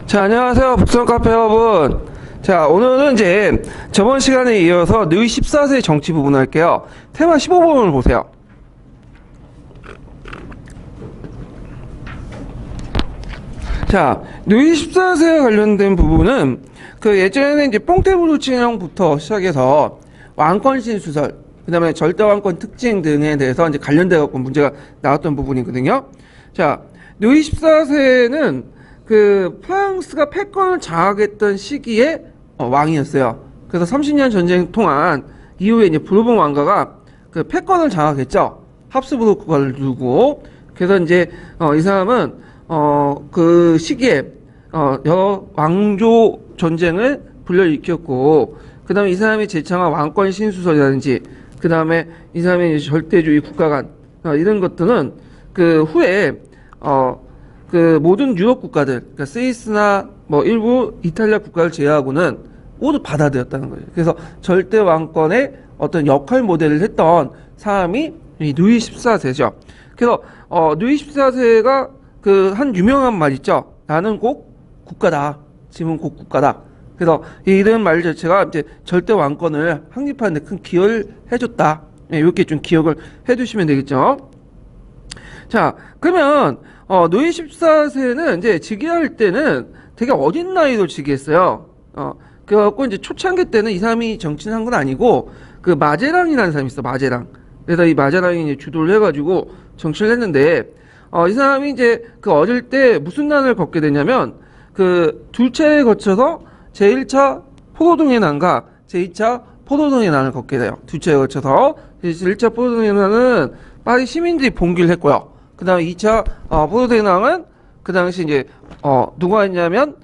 자, 안녕하세요. 북선 카페 여러분. 자, 오늘은 이제 저번 시간에 이어서 누이 14세 정치 부분 할게요. 테마 15번을 보세요. 자, 누이 14세에 관련된 부분은 그 예전에는 이제 뽕떼부두 진영부터 시작해서 왕권 신수설, 그 다음에 절대왕권 특징 등에 대해서 이제 관련돼 갖고 문제가 나왔던 부분이거든요. 자, 누이 14세는 그 프랑스가 패권을 장악했던 시기에 왕이었어요. 그래서 30년 전쟁 동안 이후에 이제 부르봉 왕가가 그 패권을 장악했죠. 합스부르크 국가를 두고. 그래서 이제 이 사람은 그 시기에 여러 왕조 전쟁을 불러일으켰고, 그 다음에 이 사람이 제창한 왕권 신수설이라든지, 그 다음에 이 사람의 절대주의 국가관 이런 것들은 그 후에 그 모든 유럽 국가들, 그러니까 스위스나 뭐 일부 이탈리아 국가를 제외하고는 모두 받아들였다는 거죠. 그래서 절대 왕권의 어떤 역할 모델을 했던 사람이 이 누이 14세죠. 그래서 누이 14세가 그 한 유명한 말 있죠. 나는 곧 국가다. 지금은 곧 국가다. 그래서 이런 말 자체가 이제 절대 왕권을 확립하는 데 큰 기여를 해줬다. 이렇게 좀 기억을 해두시면 되겠죠. 자, 그러면 누이 14세는 이제 즉위할 때는 되게 어린 나이로 즉위했어요. 그래갖고 이제 초창기 때는 이 사람이 정치를 한 건 아니고 그 마제랑이라는 사람이 있어, 마제랑. 그래서 이 마제랑이 이제 주도를 해가지고 정치를 했는데 이 사람이 이제 그 어릴 때 무슨 난을 겪게 되냐면 그 둘 차에 거쳐서 제1차 포로동의 난과 제2차 포로동의 난을 겪게 돼요. 두 차에 거쳐서 1차 포로동의 난은 파리 시민들이 봉기를 했고요. 그 다음에 2차 포로동의 난은 그 당시 이제 누가 했냐면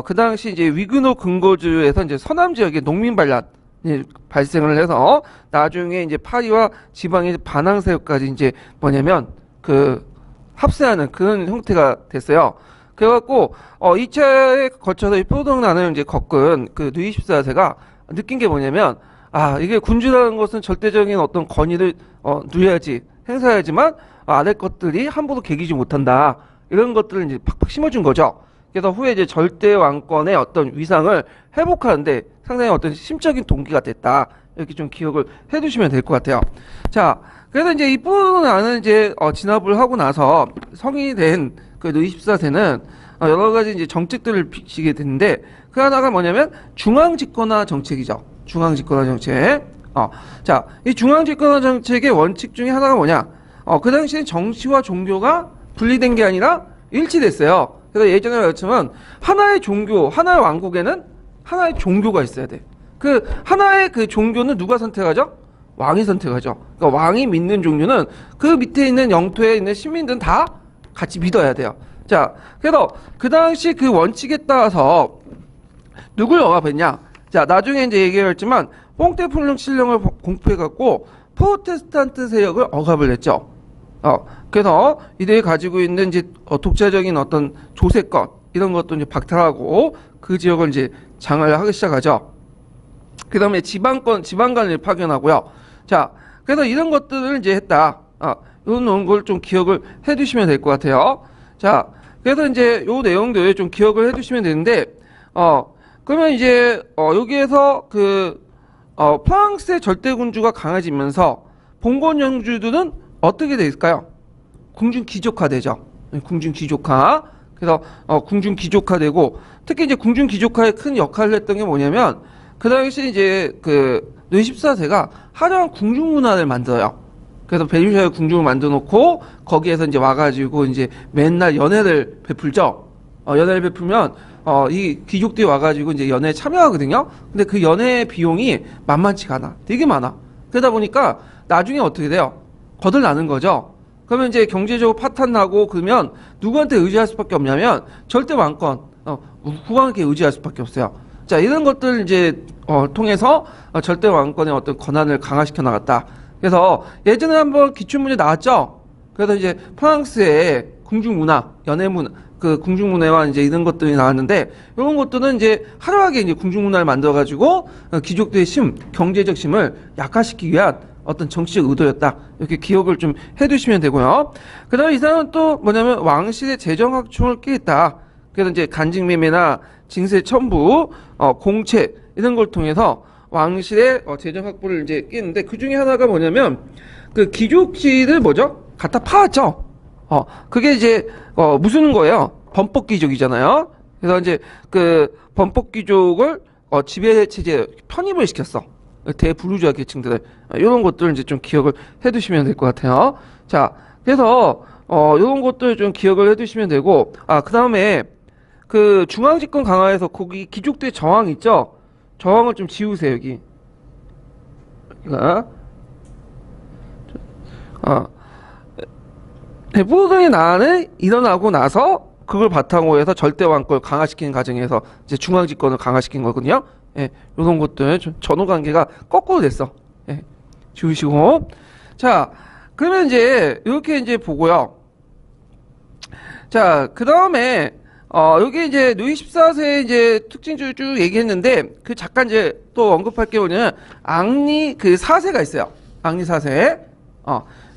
그 당시 이제 위그노 근거주에서 이제 서남 지역에 농민 반란이 발생을 해서 나중에 이제 파리와 지방의 반항 세력까지 이제 뭐냐면 그 합세하는 그런 형태가 됐어요. 그래갖고 2차에 거쳐서 이 포로동난을 이제 겪은 그 누이 14세가 느낀 게 뭐냐면 이게 군주라는 것은 절대적인 어떤 권위를 누려야지 행사해야지만 아래 것들이 함부로 개기지 못한다. 이런 것들을 이제 팍팍 심어준 거죠. 그래서 후에 이제 절대 왕권의 어떤 위상을 회복하는데 상당히 어떤 심적인 동기가 됐다. 이렇게 좀 기억을 해두시면 될 것 같아요. 자, 그래서 이제 이 포로난을 이제 진압을 하고 나서 성인이 된 그 누이 14세는 여러 가지 이제 정책들을 펼치게 됐는데 그 하나가 뭐냐면 중앙집권화 정책이죠. 중앙집권화 정책. 자, 이 중앙집권화 정책의 원칙 중에 하나가 뭐냐? 그 당시에 정치와 종교가 분리된 게 아니라 일치됐어요. 그래서 예전에 말했지만 하나의 종교, 하나의 왕국에는 하나의 종교가 있어야 돼. 그 하나의 그 종교는 누가 선택하죠? 왕이 선택하죠. 그러니까 왕이 믿는 종교는 그 밑에 있는 영토에 있는 시민들은 다 같이 믿어야 돼요. 자, 그래서 그 당시 그 원칙에 따라서 누굴 억압했냐? 자, 나중에 이제 얘기했지만 뽕떼풀릉 칠령을 공포해갖고 프로테스탄트 세력을 억압을 했죠. 그래서 이들이 가지고 있는 이제 독자적인 어떤 조세권 이런 것도 이제 박탈하고 그 지역을 이제 장악을 하기 시작하죠. 그 다음에 지방관을 파견하고요. 자, 그래서 이런 것들을 이제 했다. 이런 걸 좀 기억을 해두시면 될 것 같아요. 자, 그래서 이제 요 내용들 좀 기억을 해두시면 되는데, 그러면 이제, 여기에서 프랑스의 절대군주가 강해지면서 봉건 영주들은 어떻게 될까요? 궁중 귀족화되죠. 궁중 귀족화. 그래서, 궁중 귀족화되고, 특히 이제 궁중 귀족화에 큰 역할을 했던 게 뭐냐면, 그 당시 이제 누이 14세가 화려한 궁중 문화를 만들어요. 그래서 베르사유 궁중을 만들어 놓고 거기에서 이제 와가지고 이제 맨날 연회를 베풀죠. 연회를 베풀면 이 귀족들이 와가지고 이제 연회에 참여하거든요. 근데 그 연회 비용이 만만치가 않아. 되게 많아. 그러다 보니까 나중에 어떻게 돼요? 거덜나는 거죠. 그러면 이제 경제적으로 파탄나고 그러면 누구한테 의지할 수밖에 없냐면 절대 왕권, 국왕에게 의지할 수밖에 없어요. 자, 이런 것들 이제 통해서 절대 왕권의 어떤 권한을 강화시켜 나갔다. 그래서 예전에 한번 기출문제 나왔죠. 그래서 이제 프랑스의 궁중문화, 연회문화, 그 궁중문화와 이제 이런 것들이 나왔는데 이런 것들은 이제 화려하게 이제 궁중문화를 만들어가지고 귀족들의 경제적 심을 약화시키기 위한 어떤 정치적 의도였다. 이렇게 기억을 좀 해두시면 되고요. 그 다음에 이 사람은 또 뭐냐면 왕실의 재정 확충을 꾀했다. 그래서 이제 간직매매나 징세 첨부, 공채 이런 걸 통해서 왕실의 재정 확보를 이제 끼는데 그 중에 하나가 뭐냐면 그 귀족지를 뭐죠? 갖다 파왔죠. 그게 이제 무슨 거예요? 범법 귀족이잖아요. 그래서 이제 그 범법 귀족을 지배 체제 편입을 시켰어. 대부르주아 계층들을 이런 것들 이제 좀 기억을 해두시면 될 것 같아요. 자, 그래서 이런 것들 좀 기억을 해두시면 되고, 그 다음에 그 중앙집권 강화에서 거기 귀족들 저항 있죠? 저항을 좀 지우세요 여기. 여기가 대부분의 난을 일어나고 나서 그걸 바탕으로 해서 절대 왕권을 강화시키는 과정에서 이제 중앙 집권을 강화시킨 거거든요. 예, 이런 것들 전후 관계가 거꾸로 됐어. 예, 지우시고. 자, 그러면 이제 이렇게 이제 보고요. 자, 그 다음에 여기 이제 루이 14세 이제 특징 쭉 얘기했는데 그 잠깐 이제 또 언급할 게 뭐냐면 앙리 그 4세가 있어요. 앙리 4세.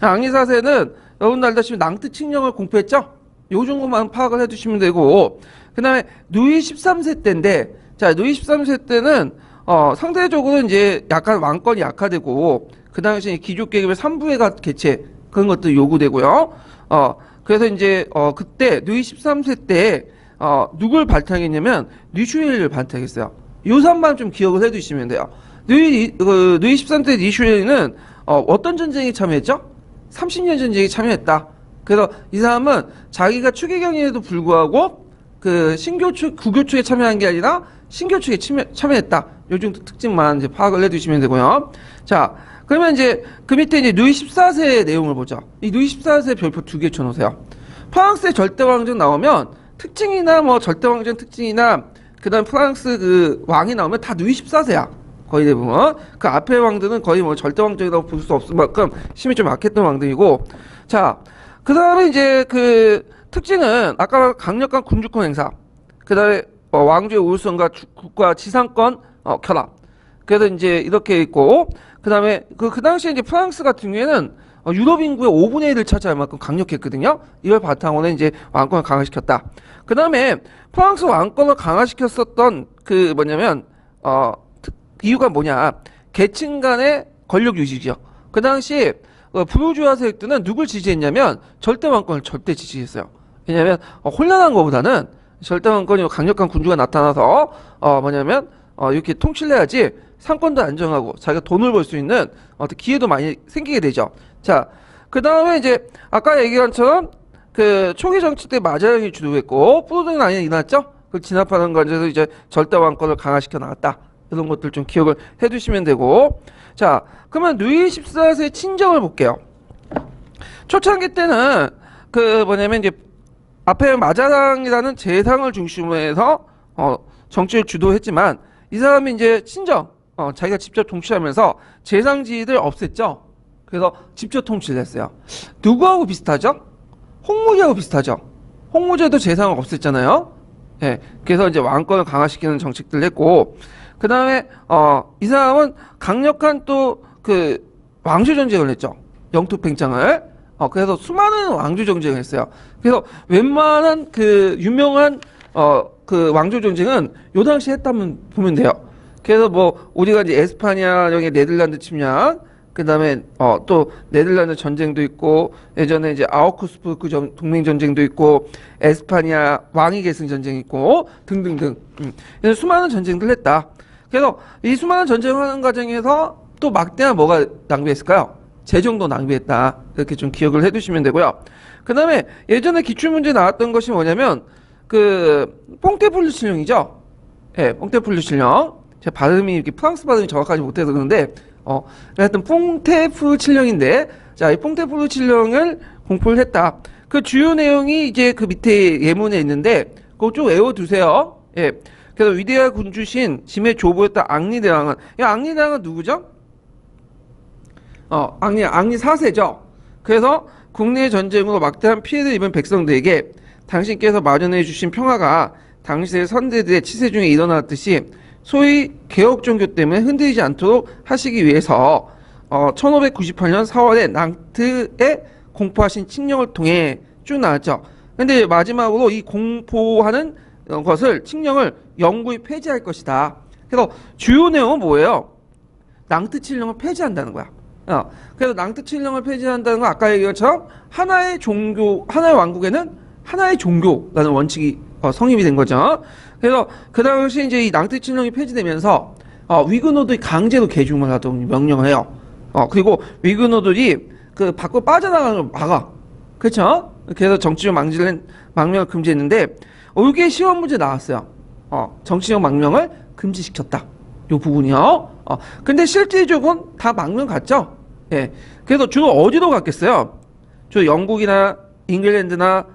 앙리 4세는 여러분들 알다시피 낭트 칙령을 공표했죠? 요 정도만 파악을 해두시면 되고, 그 다음에 루이 13세 때인데, 자, 루이 13세 때는, 상대적으로 이제 약간 왕권이 약화되고, 그 당시 귀족 계급의 3부회가 개최, 그런 것도 요구되고요. 그래서 이제, 그때, 루이 13세 때, 누굴 발탁했냐면, 리슈엘을 발탁했어요. 요 산만 좀 기억을 해두시면 돼요. 루이 13세 리슈엘은, 어떤 전쟁에 참여했죠? 30년 전쟁에 참여했다. 그래서 이 사람은 자기가 추계경임에도 불구하고 그 신교축, 구교축에 참여한 게 아니라 신교축에 참여했다. 요 정도 특징만 이제 파악을 해두시면 되고요. 자, 그러면 이제 그 밑에 이제 루이 14세의 내용을 보죠. 이 루이 14세 별표 2개 쳐놓으세요. 프랑스의 절대왕정 나오면 특징이나 뭐 절대왕정 특징이나 그 다음 프랑스 그 왕이 나오면 다 루이 14세야. 거의 대부분. 그 앞에 왕들은 거의 뭐 절대왕정이라고 볼 수 없을 만큼 힘이 좀 약했던 왕들이고. 자, 그 다음에 이제 그 특징은 아까 강력한 군주권 행사, 그 다음에 왕조의 우월성과 국가 지상권 결합. 그래서 이제 이렇게 있고, 그 다음에 그 당시에 이제 프랑스 같은 경우에는 유럽 인구의 5분의 1을 차지할 만큼 강력했거든요. 이걸 바탕으로 이제 왕권을 강화시켰다. 그 다음에 프랑스 왕권을 강화시켰었던 그 뭐냐면 이유가 뭐냐? 계층 간의 권력 유지죠. 그 당시 부르주아 세력들은 누굴 지지했냐면 절대 왕권을 절대 지지했어요. 왜냐하면 혼란한 것보다는 절대 왕권이 강력한 군주가 나타나서 뭐냐면 이렇게 통치해야지 상권도 안정하고 자기가 돈을 벌 수 있는 기회도 많이 생기게 되죠. 자, 그 다음에 이제 아까 얘기한 것처럼 그 초기 정치 때 마자랑이 주도했고 프로등은 아니라 일어났죠. 그 진압하는 과정에서 이제 절대 왕권을 강화시켜 나갔다. 이런 것들 좀 기억을 해두시면 되고. 자, 그러면 루이 14세 친정을 볼게요. 초창기 때는 그 뭐냐면 이제 앞에 마자랑이라는 재상을 중심으로 해서 정치를 주도했지만 이 사람이 이제 친정 자기가 직접 통치하면서 재상지를 없앴죠. 그래서 직접 통치를 했어요. 누구하고 비슷하죠? 홍무제하고 비슷하죠. 홍무제도 재상을 없앴잖아요. 예, 그래서 이제 왕권을 강화시키는 정책들을 했고, 그 다음에 이 사람은 강력한 또 그 왕조 전쟁을 했죠. 영토 팽창을. 그래서 수많은 왕조 전쟁을 했어요. 그래서 웬만한 그 유명한 그 왕조 전쟁은 요 당시 했다면 보면 돼요. 그래서 뭐 우리가 이제 에스파냐령의 네덜란드 침략, 그 다음에 또 네덜란드 전쟁도 있고, 예전에 이제 아우크스부르크 동맹 전쟁도 있고, 에스파냐 왕위 계승 전쟁 있고 등등등. 그래서 수많은 전쟁들을 했다. 그래서 이 수많은 전쟁을 하는 과정에서 또 막대한 뭐가 낭비했을까요? 재정도 낭비했다. 이렇게 좀 기억을 해두시면 되고요. 그 다음에 예전에 기출문제 나왔던 것이 뭐냐면 그 뽕테플루 칠령이죠. 예, 뽕테플루 칠령. 제 발음이 이렇게 프랑스 발음이 정확하지 못해서 그런데 하여튼 뽕테플루 칠령인데, 자, 이 뽕테플루 칠령을 공포를 했다. 그 주요 내용이 이제 그 밑에 예문에 있는데 그거 좀 외워두세요. 예. 그래서 위대한 군주신 짐의 조부였던 앙리대왕은, 이 앙리대왕은 누구죠? 앙리 4세죠. 그래서 국내 전쟁으로 막대한 피해를 입은 백성들에게 당신께서 마련해 주신 평화가 당시의 선대들의 치세 중에 일어났듯이 소위 개혁 종교 때문에 흔들리지 않도록 하시기 위해서 1598년 4월에 낭트에 공포하신 칙령을 통해 쭉 나왔죠. 근데 마지막으로 이 공포하는 것을 칙령을 영구히 폐지할 것이다. 그래서 주요 내용은 뭐예요? 낭트 칙령을 폐지한다는 거야. 그래서 낭트 칙령을 폐지한다는 건 아까 얘기한 것처럼 하나의 종교, 하나의 왕국에는 하나의 종교라는 원칙이 성립이 된 거죠. 그래서 그 당시 이제 이 낭트 칙령이 폐지되면서 위그노들이 강제로 개중을 하도록 명령을 해요. 그리고 위그노들이 그 밖으로 빠져나가는 걸 막아. 그렇죠? 그래서 정치적 망명을 금지했는데 이게 시험 문제 나왔어요. 정치적 망명을 금지시켰다. 요 부분이요. 근데 실질적으로 다 망명 갔죠. 예. 그래서 주로 어디로 갔겠어요? 주로 영국이나 잉글랜드나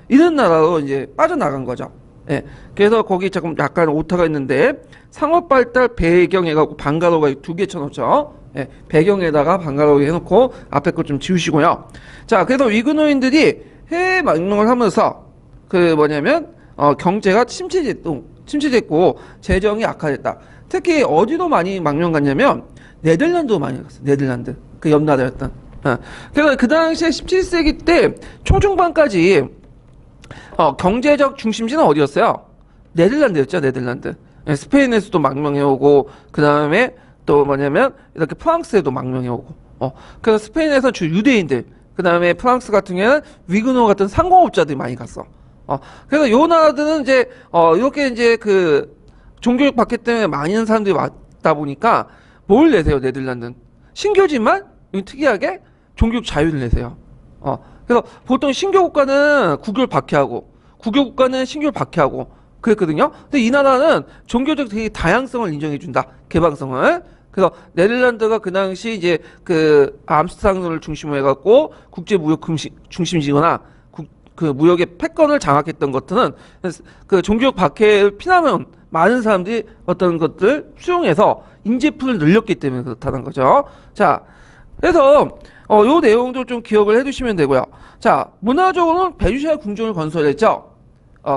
이런 나라로 이제 빠져나간 거죠. 예. 그래서 거기 조금 약간 오타가 있는데 상업 발달 배경에 갖고 방가로가 두 개 쳐놓죠. 예. 배경에다가 방가로 해놓고 앞에 거 좀 지우시고요. 자, 그래서 위그노인들이 해외 망명을 하면서 그 뭐냐면 경제가 침체됐고 재정이 악화됐다. 특히 어디로 많이 망명 갔냐면 네덜란드로 많이 갔어요. 네덜란드. 그 옆 나라였던. 그래서 그 당시에 17세기 때 초중반까지 경제적 중심지는 어디였어요? 네덜란드였죠. 네덜란드. 스페인에서도 망명해오고 그 다음에 또 뭐냐면 이렇게 프랑스에도 망명해오고 그래서 스페인에서 주 유대인들 그 다음에 프랑스 같은 경우에는 위그노 같은 상공업자들이 많이 갔어. 그래서 요 나라들은 이제 이렇게 이제 그 종교육 받기 때문에 많은 사람들이 왔다 보니까 뭘 내세요? 네덜란드는 신교지만 특이하게 종교육 자유를 내세요. 그래서 보통 신교 국가는 국교를 박해하고 국교 국가는 신교를 박해하고 그랬거든요. 근데 이 나라는 종교적 되게 다양성을 인정해준다. 개방성을. 그래서 네덜란드가 그 당시 이제 그 암스테르담을 중심으로 해갖고 국제 무역 중심지거나 그 무역의 패권을 장악했던 것들은 그 종교적 박해를 피하면 많은 사람들이 어떤 것들 수용해서 인재풀을 늘렸기 때문에 그렇다는 거죠. 자, 그래서 요 내용도 좀 기억을 해두시면 되고요. 자, 문화적으로는 베르사유 궁전을 건설했죠.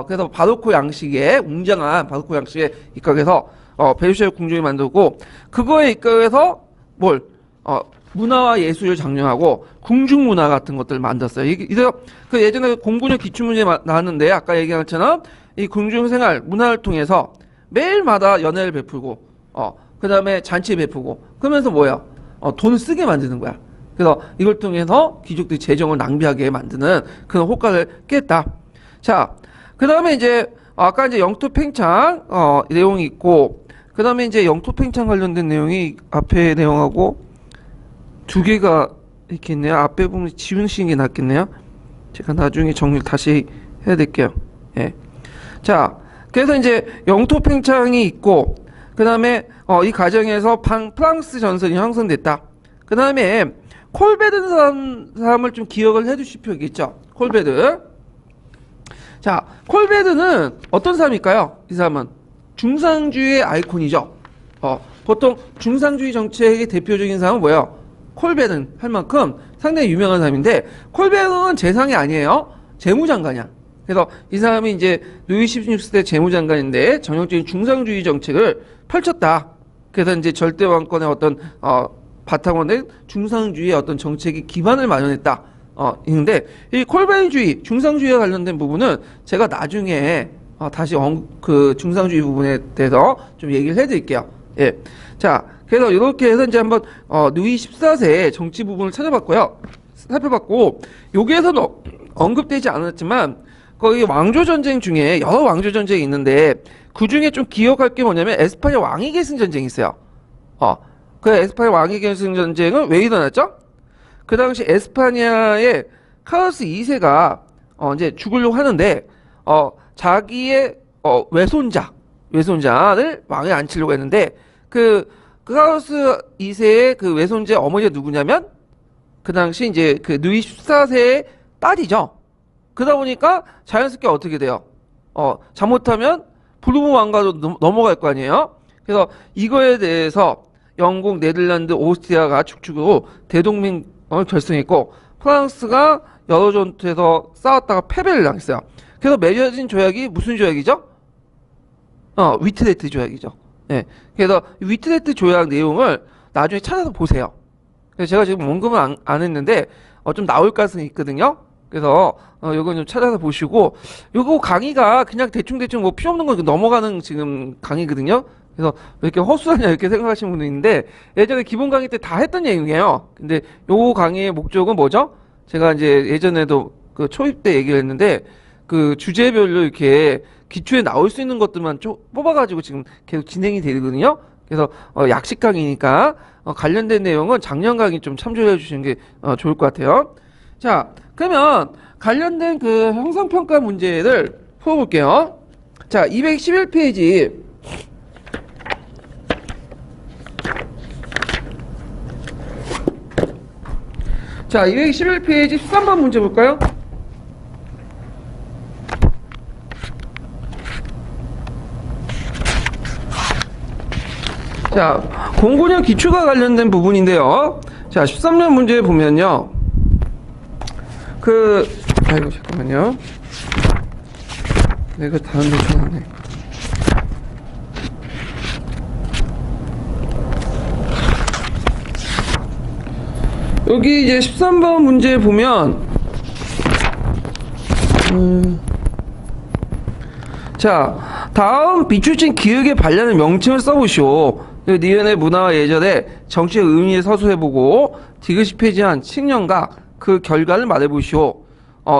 그래서 바로코 양식의 웅장한 바로코 양식에 입각해서 베르사유 궁전을 만들고 그거에 입각해서 뭘 문화와 예술을 장려하고 궁중 문화 같은 것들을 만들었어요. 이래서 그 예전에 공군의 기출문제 나왔는데 아까 얘기한 것처럼 이 궁중 생활 문화를 통해서 매일마다 연회를 베풀고 그 다음에 잔치 베푸고 그러면서 뭐야? 돈을 쓰게 만드는 거야. 그래서 이걸 통해서 귀족들이 재정을 낭비하게 만드는 그런 효과를 깼다. 자, 그 다음에 이제 아까 이제 영토 팽창 내용이 있고 그 다음에 이제 영토 팽창 관련된 내용이 앞에 내용하고 두 개가 이렇게 있네요. 앞에 보면 지우시는 게 낫겠네요. 제가 나중에 정리를 다시 해야 될게요. 예. 자, 그래서 이제 영토 팽창이 있고 그 다음에 이 과정에서 프랑스 전선이 형성됐다. 그 다음에 콜베르 사람을 좀 기억을 해두실 필요가 있죠. 콜베르. 자, 콜베르는 어떤 사람일까요? 이 사람은 중상주의의 아이콘이죠. 보통 중상주의 정책의 대표적인 사람은 뭐예요? 콜베르 할 만큼 상당히 유명한 사람인데 콜베르는 재상이 아니에요. 재무장관이야. 그래서 이 사람이 이제 루이 16세 재무장관인데 전형적인 중상주의 정책을 펼쳤다. 그래서 이제 절대 왕권의 어떤 바탕으로 된 중상주의의 어떤 정책이 기반을 마련했다. 있는데 이 콜베르주의, 중상주의와 관련된 부분은 제가 나중에 다시 그 중상주의 부분에 대해서 좀 얘기를 해드릴게요. 예. 자, 그래서 이렇게 해서 이제 한번 루이 14세의 정치 부분을 찾아봤고요. 살펴봤고 여기에서는 언급되지 않았지만 거기 왕조 전쟁 중에 여러 왕조 전쟁이 있는데 그 중에 좀 기억할 게 뭐냐면 에스파냐 왕위 계승 전쟁이 있어요. 그 에스파냐 왕위 계승 전쟁은 왜 일어났죠? 그 당시 에스파냐의 카르로스 2세가 이제 죽으려고 하는데 자기의 외손자를 왕에 앉히려고 했는데 그 카르로스 2세의 그 외손자 어머니가 누구냐면 그 당시 이제 그 루이 14세의 딸이죠. 그러다 보니까 자연스럽게 어떻게 돼요? 잘못하면 부르무 왕가로 넘어갈 거 아니에요? 그래서 이거에 대해서 영국, 네덜란드, 오스트리아가 축축으로 대동맹을 결성했고 프랑스가 여러 전투에서 싸웠다가 패배를 당했어요. 그래서 맺어진 조약이 무슨 조약이죠? 위트레트 조약이죠. 예. 그래서 위트레트 조약 내용을 나중에 찾아서 보세요. 그래서 제가 지금 언급은 안 했는데 좀 나올 가능성이 있거든요. 그래서 요거 좀 찾아서 보시고, 요거 강의가 그냥 대충 뭐 필요 없는 거 넘어가는 지금 강의거든요. 그래서 왜 이렇게 허술하냐 이렇게 생각하시는 분도 있는데, 예전에 기본 강의 때 다 했던 얘기예요. 근데 요 강의의 목적은 뭐죠? 제가 이제 예전에도 그 초입 때 얘기를 했는데, 그 주제별로 이렇게 기초에 나올 수 있는 것들만 뽑아가지고 지금 계속 진행이 되거든요. 그래서 약식 강의니까 관련된 내용은 작년 강의 좀 참조해 주시는 게 좋을 것 같아요. 자, 그러면 관련된 그 형성평가 문제를 풀어볼게요. 자, 211페이지. 자, 211페이지 13번 문제 볼까요? 자, 09년 기초가 관련된 부분인데요. 자, 13년 문제 보면요. 아이고, 잠깐만요. 내가 다른 데 쳐놨네. 여기 이제 13번 문제 보면, 자, 다음 비추진 기획의 관련된 명칭을 써보시오. 니은의 문화와 예절에 정치의 의미에 서술해보고 디귿이 폐지한 칙령과 그 결과를 말해보시오.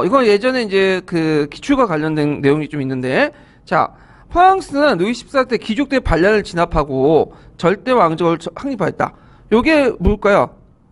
이건 예전에 이제 그 기초가 관련된 내용이 좀 있는데, 자, 프랑스는 루이 14세 귀족대 반란을 진압하고 절대 왕족을 확립하였다. 요게 뭘까요?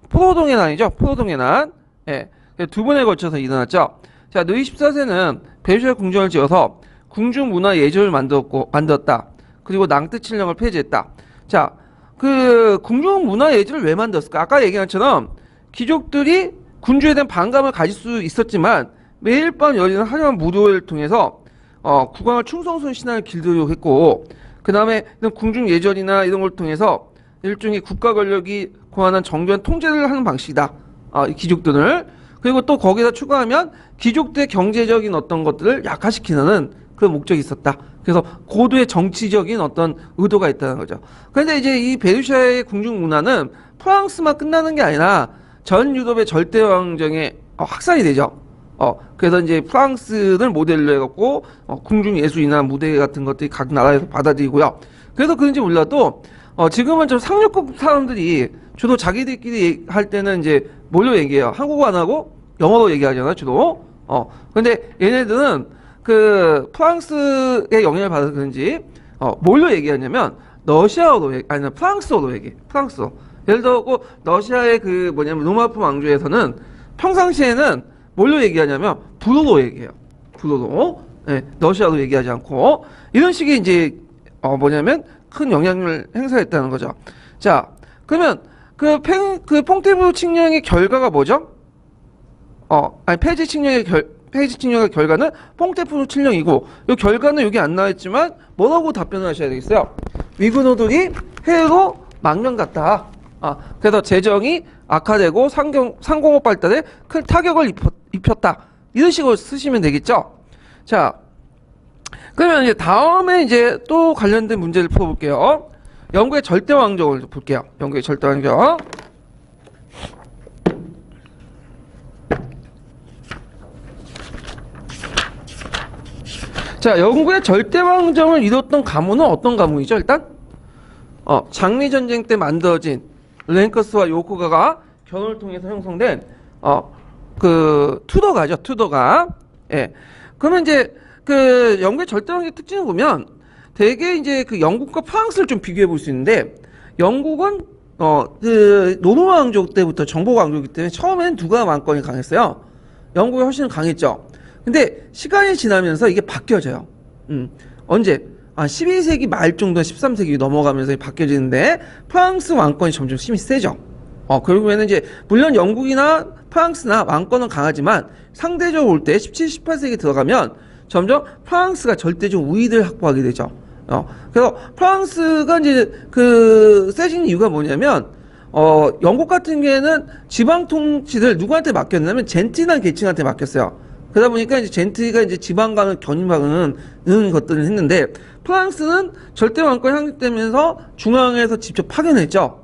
포로동의 난이죠. 포로동의 난. 예. 두 번에 걸쳐서 일어났죠. 자, 루이 14세는 베르사유 궁전을 지어서 궁중 문화 예절을 만들었다. 그리고 낭뜨 칠령을 폐지했다. 자, 그 궁중 문화 예절을 왜 만들었을까? 아까 얘기한 것처럼 귀족들이 군주에 대한 반감을 가질 수 있었지만 매일 밤 열리는 화려한 무도회를 통해서 국왕을 충성스러운 신앙을 길들이려고 했고, 그 다음에 궁중 예절이나 이런 걸 통해서 일종의 국가 권력이 고안한 정교한 통제를 하는 방식이다. 이 귀족들을. 그리고 또 거기다 추가하면 귀족들의 경제적인 어떤 것들을 약화시키는 그런 목적이 있었다. 그래서 고도의 정치적인 어떤 의도가 있다는 거죠. 그런데 이제 이 베르사유의 궁중 문화는 프랑스만 끝나는 게 아니라 전 유럽의 절대 왕정에 확산이 되죠. 그래서 이제 프랑스를 모델로 해갖고 궁중 예술이나 무대 같은 것들이 각 나라에서 받아들이고요. 그래서 그런지 몰라도 지금은 좀 상류국 사람들이 주로 자기들끼리 할 때는 이제 뭘로 얘기해요? 한국어 안 하고 영어로 얘기하잖아, 주로. 근데 얘네들은 그 프랑스의 영향을 받아서 그런지 뭘로 얘기하냐면 러시아어로 아니 프랑스어로 얘기해. 프랑스어. 예를 들어 러시아의 그 뭐냐면 로마프 왕조에서는 평상시에는 뭘로 얘기하냐면 불어로 얘기해요. 불어로. 네, 러시아로 얘기하지 않고 이런 식의 이제 뭐냐면 큰 영향을 행사했다는 거죠. 자, 그러면 그 퐁테부 칙령의 결과가 뭐죠? 폐지 칙령의 결과는 퐁테부 칙령이고, 이 결과는 여기 안 나와있지만 뭐라고 답변을 하셔야 되겠어요? 위군어들이 해외로 망명 갔다. 그래서 재정이 악화되고 상공업 발달에 큰 타격을 입혔다. 이런 식으로 쓰시면 되겠죠? 자, 그러면 이제 다음에 이제 또 관련된 문제를 풀어볼게요. 영국의 절대 왕정을 볼게요. 영국의 절대 왕정. 자, 영국의 절대 왕정을 이뤘던 가문은 어떤 가문이죠? 일단 장미전쟁 때 만들어진 랭커스와 요코가가 결혼을 통해서 형성된 그 투더가죠. 투더가. 예. 그러면 이제 그 영국의 절대 왕정의 특징을 보면 대개 이제 그 영국과 프랑스를 좀 비교해 볼 수 있는데, 영국은 그 노르마 왕족 때부터 정복 왕족이기 때문에 처음엔 누가 왕권이 강했어요? 영국이 훨씬 강했죠. 근데 시간이 지나면서 이게 바뀌어져요. 언제? 12세기 말 정도 13세기 넘어가면서 바뀌어지는데 프랑스 왕권이 점점 힘이 세죠. 결국에는 이제 물론 영국이나 프랑스나 왕권은 강하지만 상대적으로 올 때 17, 18세기 들어가면 점점 프랑스가 절대적 우위를 확보하게 되죠. 그래서 프랑스가 이제 그 세진 이유가 뭐냐면 영국 같은 경우에는 지방 통치를 누구한테 맡겼냐면 젠티라는 계층한테 맡겼어요. 그러다 보니까 이제 젠티가 이제 지방간을 견인하는 것들을 했는데, 프랑스는 절대 왕권이 확립되면서 중앙에서 직접 파견했죠.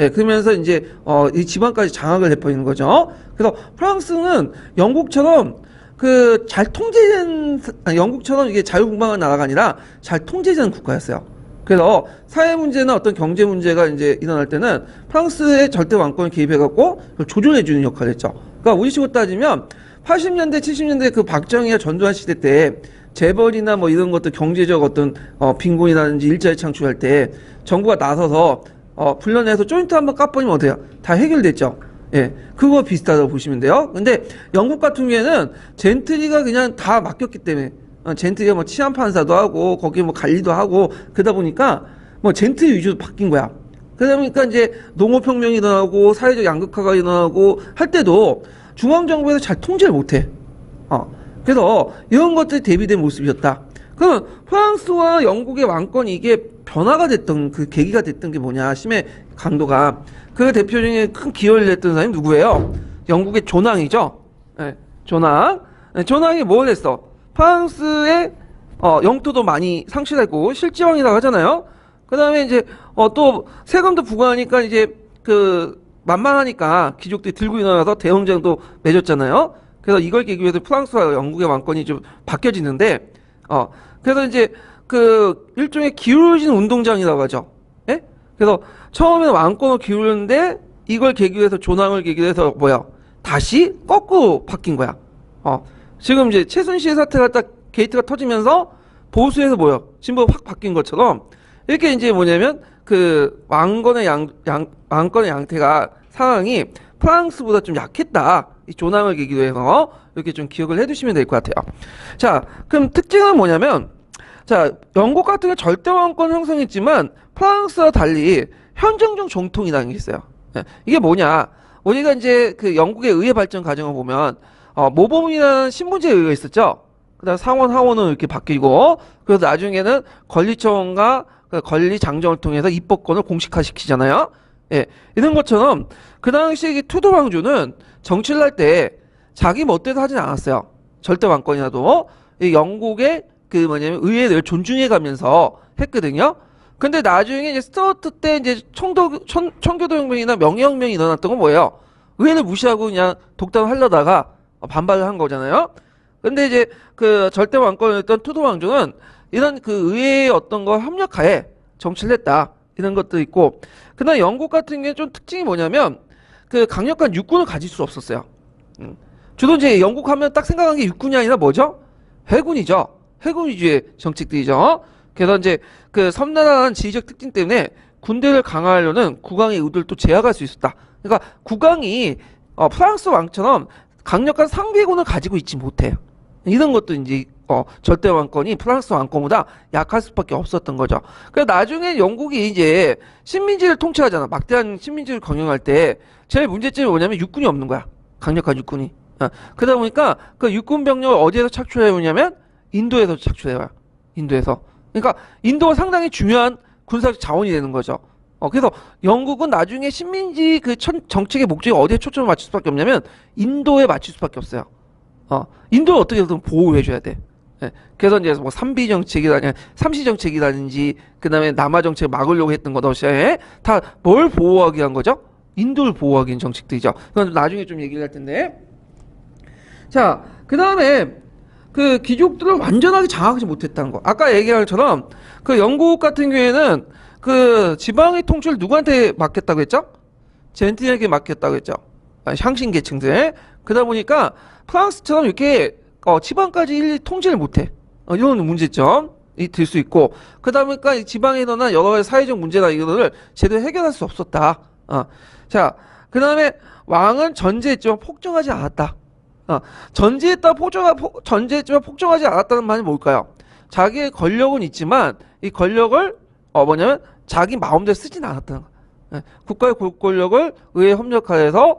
예, 그러면서 이제 이 지방까지 장악을 해버리는 거죠. 그래서 프랑스는 영국처럼 그 잘 통제된 영국처럼 이게 자유분방한 나라가 아니라 잘 통제되는 국가였어요. 그래서 사회 문제나 어떤 경제 문제가 이제 일어날 때는 프랑스의 절대 왕권을 개입해갖고 조절해주는 역할을 했죠. 그러니까 우리식으로 따지면 80년대, 70년대 그 박정희와 전두환 시대 때 재벌이나 뭐 이런 것들 경제적 어떤 빈곤이라든지 일자리 창출할 때 정부가 나서서 불러내서 조인트 한번 까버리면 어때요? 다 해결됐죠. 예, 그거 비슷하다고 보시면 돼요. 근데 영국 같은 경우에는 젠트리가 그냥 다 맡겼기 때문에 젠트리가 뭐 치안 판사도 하고 거기에 뭐 관리도 하고 그러다 보니까 뭐 젠트리 위주로 바뀐 거야. 그러다 보니까 이제 농업혁명이 일어나고 사회적 양극화가 일어나고 할 때도 중앙정부에서 잘 통제를 못해. 그래서 이런 것들이 대비된 모습이었다. 그럼 프랑스와 영국의 왕권이 이게 변화가 됐던 그 계기가 됐던 게 뭐냐? 심의 강도가 그 대표 중에 큰 기여를 했던 사람이 누구예요? 영국의 존왕이죠. 네, 존왕. 네, 존왕이 뭘 했어? 프랑스의 영토도 많이 상실했고 실지왕이라고 하잖아요. 그 다음에 이제 또 세금도 부과하니까 이제 그 만만하니까 귀족들이 들고 일어나서 대홍장도 맺었잖아요. 그래서 이걸 계기로 해서 프랑스와 영국의 왕권이 좀 바뀌어지는데 그래서 이제 그 일종의 기울어진 운동장이라고 하죠. 예? 그래서 처음에는 왕권을 기울였는데 이걸 계기로 해서 존왕을 계기로 해서 뭐야? 다시 거꾸로 바뀐 거야. 지금 이제 최순실 사태가 딱 게이트가 터지면서 보수에서 뭐야? 진보가 확 바뀐 것처럼 이렇게 이제 뭐냐면 그 왕권의 왕권의 양태가 상황이 프랑스보다 좀 약했다. 이 존왕을 계기로 해서 이렇게 좀 기억을 해두시면 될 것 같아요. 자, 그럼 특징은 뭐냐면, 자, 영국 같은 경우 절대 왕권 형성했지만 프랑스와 달리 현정적 정통이라는 게 있어요. 이게 뭐냐? 우리가 이제 그 영국의 의회 발전 과정을 보면 모범이라는 신분제 의회가 있었죠. 그다음 상원 하원은 이렇게 바뀌고, 그래서 나중에는 권리청과 권리장정을 통해서 입법권을 공식화시키잖아요. 예, 이런 것처럼 그 당시에 이 투도 왕조는 정치를 할 때 자기 멋대로 하진 않았어요. 절대 왕권이라도 이 영국의 그 뭐냐면 의회를 존중해 가면서 했거든요. 근데 나중에 이제 스튜어트 때 이제 청교도 혁명이나 명예혁명이 일어났던 건 뭐예요? 의회를 무시하고 그냥 독단을 하려다가 반발을 한 거잖아요. 근데 이제 그 절대 왕권이었던 투도 왕조는 이런 그 의회의 어떤 거 협력하에 정치를 했다. 이런 것도 있고, 그다음 영국 같은 경우에 좀 특징이 뭐냐면 그 강력한 육군을 가질 수 없었어요. 주로 이제 영국 하면 딱 생각하는 게 육군이 아니라 뭐죠? 해군이죠. 해군 위주의 정책들이죠. 그래서 이제 그 섬나라한 지리적 특징 때문에 군대를 강화하려는 국왕의 의도를 또 제압할 수 있었다. 그러니까 국왕이 프랑스 왕처럼 강력한 상비군을 가지고 있지 못해요. 이런 것도 이제 절대 왕권이 프랑스 왕권보다 약할 수밖에 없었던 거죠. 그래서 나중에 영국이 이제 식민지를 통치하잖아. 막대한 식민지를 경영할 때 제일 문제점이 뭐냐면 육군이 없는 거야. 강력한 육군이. 그러다 보니까 그 육군 병력을 어디에서 착출해 오냐면 인도에서 착출해요. 인도에서. 그러니까 인도가 상당히 중요한 군사적 자원이 되는 거죠. 그래서 영국은 나중에 식민지 그 정책의 목적이 어디에 초점을 맞출 수밖에 없냐면 인도에 맞출 수밖에 없어요. 인도를 어떻게든 보호해줘야 돼. 예. 그래서 이제 뭐 삼비 정책이라든지 삼시 정책이라든지 그다음에 남아 정책을 막으려고 했던 거 러시아에 다 뭘 보호하기 위한 거죠? 인도를 보호하기 위한 정책들이죠. 그건 나중에 좀 얘기를 할 텐데. 자, 그다음에 그 귀족들을 완전하게 장악하지 못했다는 거. 아까 얘기한 것처럼 그 영국 같은 경우에는 그 지방의 통치를 누구한테 맡겼다고 했죠? 젠틀에게 맡겼다고 했죠. 향신 계층들. 그러다 보니까 프랑스처럼 이렇게 지방까지 일일이 통제를 못해. 이런 문제점이 들 수 있고, 그러다 보니까 이 지방에 일어난 여러 가지 사회적 문제나 이거를 제대로 해결할 수 없었다. 자, 그 다음에 왕은 전제했지만 폭정하지 않았다. 전제했지만 폭정하지 않았다는 말이 뭘까요? 자기의 권력은 있지만 이 권력을 뭐냐면 자기 마음대로 쓰진 않았다는 거예요. 국가의 권력을 의회 협력하여서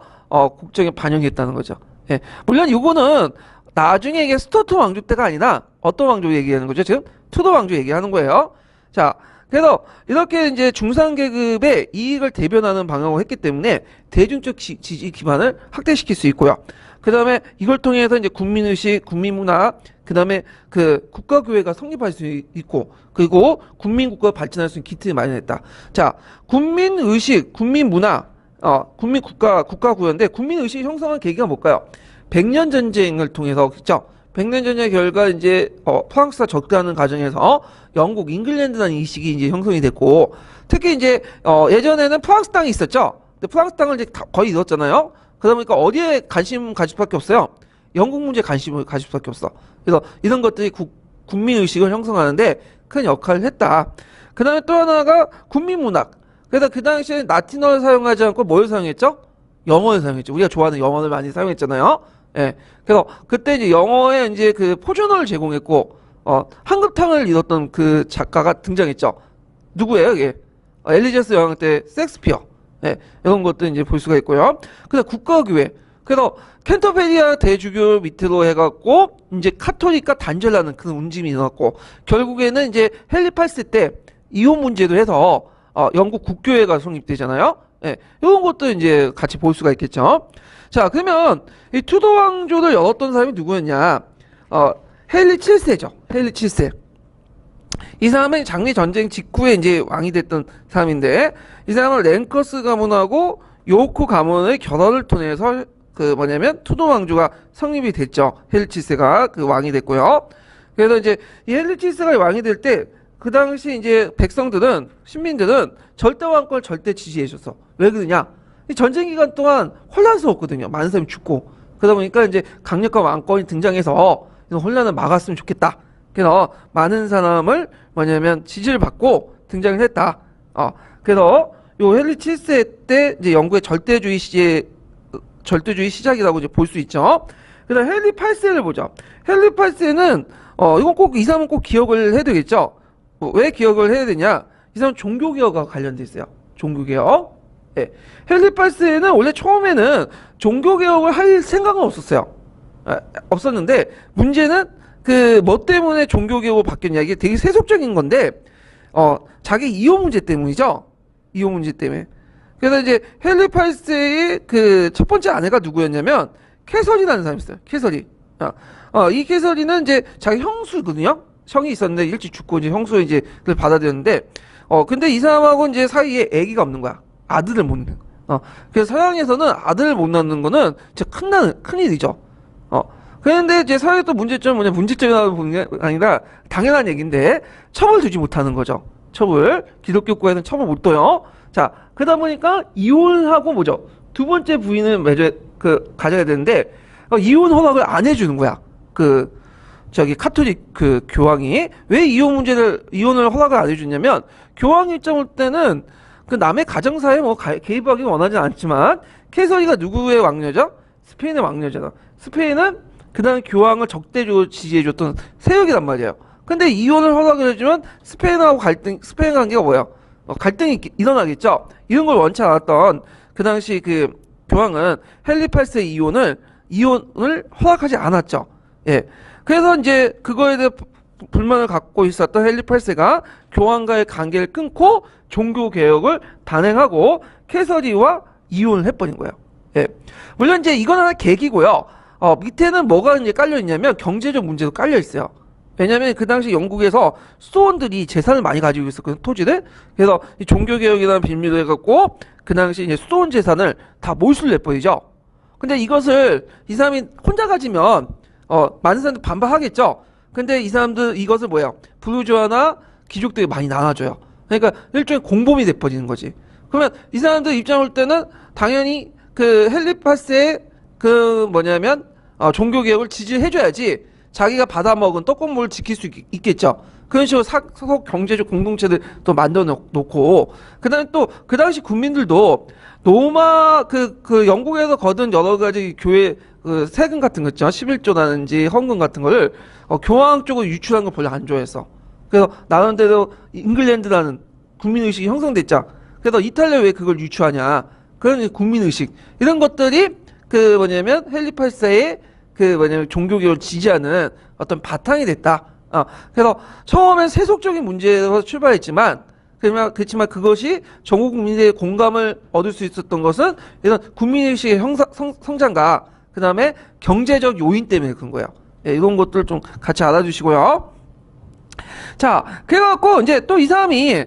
국정에 반영했다는 거죠. 예. 물론 이거는 나중에 이게 스튜어트 왕조 때가 아니라 어떤 왕조 얘기하는 거죠? 지금 투도 왕조 얘기하는 거예요. 자, 그래서 이렇게 이제 중산 계급의 이익을 대변하는 방향으로 했기 때문에 대중적 지지 기반을 확대시킬 수 있고요. 그 다음에 이걸 통해서 이제 국민의식, 국민문화, 그 다음에 그 국가교회가 성립할 수 있고, 그리고 국민국가가 발전할 수 있는 기틀을 마련했다. 자, 국민의식, 국민문화, 국가구호인데, 국민의식이 형성한 계기가 뭘까요? 백년 전쟁을 통해서, 그죠? 백년 전쟁의 결과 이제, 프랑스가 접근하는 과정에서 영국, 잉글랜드라는 의식이 이제 형성이 됐고, 특히 이제, 예전에는 프랑스 땅이 있었죠? 근데 프랑스 땅을 이제 거의 잃었잖아요? 그러다 보니까 어디에 관심 가질 수밖에 없어요? 영국 문제에 관심을 가질 수밖에 없어. 그래서 이런 것들이 국민의식을 형성하는데 큰 역할을 했다. 그 다음에 또 하나가 국민문학. 그래서 그 당시에 라틴어를 사용하지 않고 뭘 사용했죠? 영어를 사용했죠. 우리가 좋아하는 영어를 많이 사용했잖아요. 예. 그래서 그때 이제 영어에 이제 그 표준어를 제공했고, 한글탕을 잃었던 그 작가가 등장했죠. 누구예요, 이게? 엘리자스 여왕 때 섹스피어. 예, 이런 것도 이제 볼 수가 있고요. 그래서 국가교회. 그래서 캔터베리아 대주교 밑으로 해갖고 이제 카톨릭과 단절하는 그런 움직임이 일어났고, 결국에는 이제 헨리 8세 때 이혼 문제도 해서 영국 국교회가 성립되잖아요. 예, 이런 것도 이제 같이 볼 수가 있겠죠. 자, 그러면 이 투도 왕조를 열었던 사람이 누구였냐? 헨리 7세죠. 헨리 7세. 이 사람은 장미 전쟁 직후에 이제 왕이 됐던 사람인데, 이 사람은 랭커스 가문하고 요코 가문의 결혼을 통해서 그 뭐냐면 투도 왕조가 성립이 됐죠. 헨리 7세가 그 왕이 됐고요. 그래서 이제 이 헨리 7세가 왕이 될 때 그 당시 이제 백성들은, 시민들은 절대 왕권을 절대 지지해 줬어. 왜 그러냐? 이 전쟁 기간 동안 혼란스러웠거든요. 많은 사람이 죽고. 그러다 보니까 이제 강력한 왕권이 등장해서 이런 혼란을 막았으면 좋겠다. 그래서 많은 사람을 뭐냐면 지지를 받고 등장을 했다. 그래서 요 헨리 7세 때 이제 영국의 절대주의 시작이라고 이제 볼 수 있죠. 그다음 헨리 8세를 보죠. 헨리 8세는 이건 꼭 이 사람은 꼭 기억을 해야 되겠죠. 왜 기억을 해야 되냐? 이 사람은 종교개혁과 관련돼 있어요. 종교개혁. 예. 헨리 8세는 원래 처음에는 종교개혁을 할 생각은 없었어요. 없었는데 문제는 그 뭐 때문에 종교개혁으로 바뀌었냐, 이게 되게 세속적인 건데 자기 이혼 문제 때문이죠. 이혼 문제 때문에. 그래서 이제 헨리 8세의 그 첫 번째 아내가 누구였냐면 캐서린이라는 사람이 있어요. 캐서린. 이 캐서린은 이제 자기 형수거든요. 형이 있었는데 일찍 죽고 이제 형수를 이제 받아들였는데, 근데 이 사람하고 이제 사이에 아기가 없는 거야. 아들을 못 낳는. 그래서 서양에서는 아들을 못 낳는 거는 진짜 큰일이죠. 그런데 이제 사회의 또 문제점은 뭐냐, 문제점이라고 보는 게 아니라 당연한 얘기인데 첩을 두지 못하는 거죠. 첩을. 기독교 국가에서는 첩을 못 둬요. 자, 그러다 보니까 이혼하고 뭐죠? 두 번째 부인을 가져야 되는데, 이혼 허락을 안 해주는 거야. 카톨릭 교황이. 왜 이혼을 허락을 안 해주냐면, 교황 입장일 때는 그 남의 가정사에 뭐 개입하기 원하지 않지만, 캐서리가 누구의 왕녀죠? 스페인의 왕녀잖아. 스페인은 그다음에 교황을 적대적으로 지지해줬던 세력이란 말이에요. 근데 이혼을 허락을 해주면 스페인 관계가 뭐예요? 갈등이 일어나겠죠. 이런 걸 원치 않았던 그 당시 그 교황은 헨리 8세 이혼을 허락하지 않았죠. 예. 그래서 이제 그거에 대해 불만을 갖고 있었던 헨리 8세가 교황과의 관계를 끊고 종교 개혁을 단행하고 캐서리와 이혼을 해버린 거예요. 예. 물론 이제 이건 하나 계기고요. 밑에는 뭐가 이제 깔려 있냐면 경제적 문제도 깔려 있어요. 왜냐면 그 당시 영국에서 수도원들이 재산을 많이 가지고 있었거든요, 토지를. 그래서 이 종교개혁이라는 빌미로 해갖고 그 당시 이제 수도원 재산을 다 몰수를 내버리죠. 근데 이것을 이 사람이 혼자 가지면 많은 사람들 반발하겠죠. 근데 이 사람들 이것을 부르주아나 귀족들이 많이 나눠줘요. 그러니까 일종의 공범이 돼버리는 거지. 그러면 이 사람들 입장 올 때는 당연히 그 헨리 8세의 종교개혁을 지지해줘야지 자기가 받아먹은 떡국물을 지킬 수 있겠죠. 그런 식으로 소속 경제적 공동체들 또 만들어 놓고, 그 다음에 또 그 당시 국민들도 로마 영국에서 거둔 여러 가지 교회 세금 같은 거 있죠. 11조라든지 헌금 같은 거를 교황 쪽으로 유출한 걸 별로 안 좋아했어. 그래서 나름대로 잉글랜드라는 국민의식이 형성됐죠. 그래서 이탈리아 왜 그걸 유추하냐. 그런 국민의식. 이런 것들이 헨리 8세의 종교개혁을 지지하는 어떤 바탕이 됐다. 그래서 처음엔 세속적인 문제에서 출발했지만, 그렇지만 그것이 전국 국민들의 공감을 얻을 수 있었던 것은 이런 국민의식의 성장과 그 다음에 경제적 요인 때문에 그런 거예요. 예, 이런 것들 좀 같이 알아주시고요. 자, 그래갖고 이제 또 이 사람이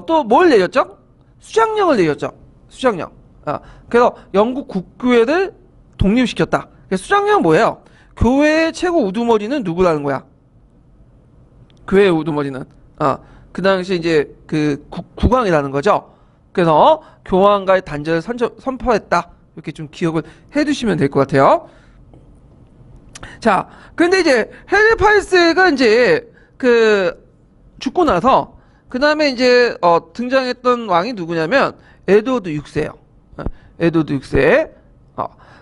또 뭘 내렸죠? 수장령을 내렸죠. 수장령. 그래서 영국 국교회를 독립시켰다. 수장령은 뭐예요? 교회의 최고 우두머리는 누구라는 거야? 교회의 우두머리는 그 당시 이제 그 국왕이라는 거죠. 그래서 교황과의 단절을 선포했다. 이렇게 좀 기억을 해두시면 될 것 같아요. 자, 근데 이제 헨리 8세가 이제 그 죽고 나서 그 다음에 이제 등장했던 왕이 누구냐면 에드워드 6세예요. 에드워드 6세.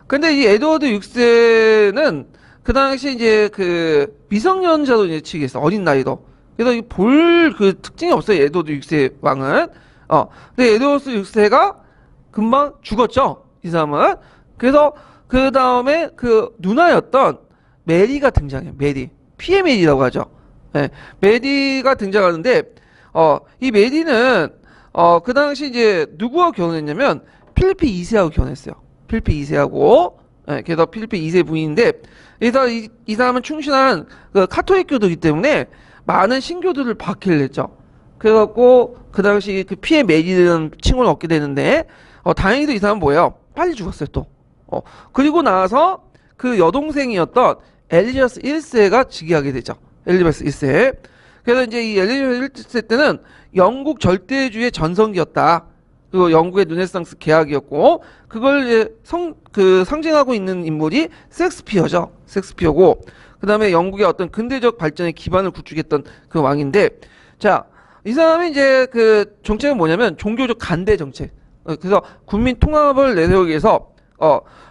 근데 이 에드워드 6세는 그 당시 이제 그 미성년자로 이제 치겠어. 어린 나이도. 그래서 볼 그 특징이 없어요. 에드워드 6세 왕은. 근데 에드워드 6세가 금방 죽었죠. 이 사람은. 그래서 그 다음에 그 누나였던 메리가 등장해요. 메리. 피에 메리라고 하죠. 네. 메리가 등장하는데, 이 메리는, 그 당시 이제 누구와 결혼했냐면, 필리프 2세하고 결혼했어요. 필리프 2세하고. 네. 그래서 필리프 2세 부인인데, 그래서 이 사람은 충실한 그 카톨릭교도이기 때문에 많은 신교들을 박해를 했죠. 그래갖고, 그 당시 그 피에 메리라는 칭호를 얻게 되는데, 다행히도 이 사람은 뭐예요? 빨리 죽었어요, 또. 그리고 나서 그 여동생이었던 엘리자베스 1세가 즉위하게 되죠. 엘리자베스 1세. 그래서 이제 이 엘리자베스 1세 때는 영국 절대주의의 전성기였다. 그리고 영국의 르네상스 개학이었고, 그걸 이제 상징하고 있는 인물이 셰익스피어죠. 셰익스피어고, 그 다음에 영국의 어떤 근대적 발전의 기반을 구축했던 그 왕인데, 자, 이 사람이 이제 그 정책은 뭐냐면 종교적 간대 정책. 그래서 국민 통합을 내세우기 위해서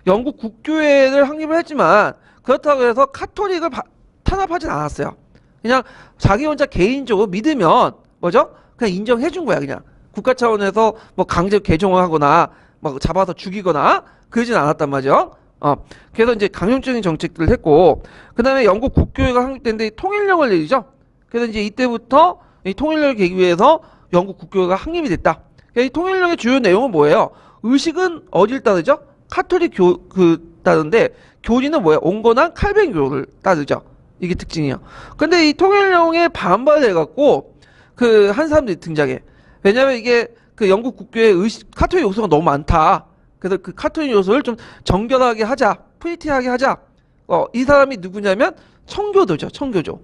영국 국교회를 확립을 했지만 그렇다고 해서 카톨릭을 탄압하진 않았어요. 그냥 자기 혼자 개인적으로 믿으면 뭐죠? 그냥 인정해 준 거야. 그냥 국가 차원에서 뭐 강제 개종을 하거나 막 잡아서 죽이거나 그러진 않았단 말이죠. 그래서 이제 강령적인 정책들을 했고, 그 다음에 영국 국교회가 확립됐는데 통일령을 내리죠. 그래서 이제 이때부터 이 통일령을 계기 위해서 영국 국교회가 확립이 됐다. 이 통일령의 주요 내용은 뭐예요? 의식은 어딜 따르죠? 카톨릭 따르는데, 교리는 뭐예요? 온건한 칼뱅교를 따르죠. 이게 특징이에요. 근데 이 통일령에 반발해갖고 그 한 사람들이 등장해. 왜냐면 이게 그 영국 국교의 카톨릭 요소가 너무 많다. 그래서 그 카톨릭 요소를 좀 정결하게 하자, 프리티하게 하자. 이 사람이 누구냐면 청교도죠. 청교조.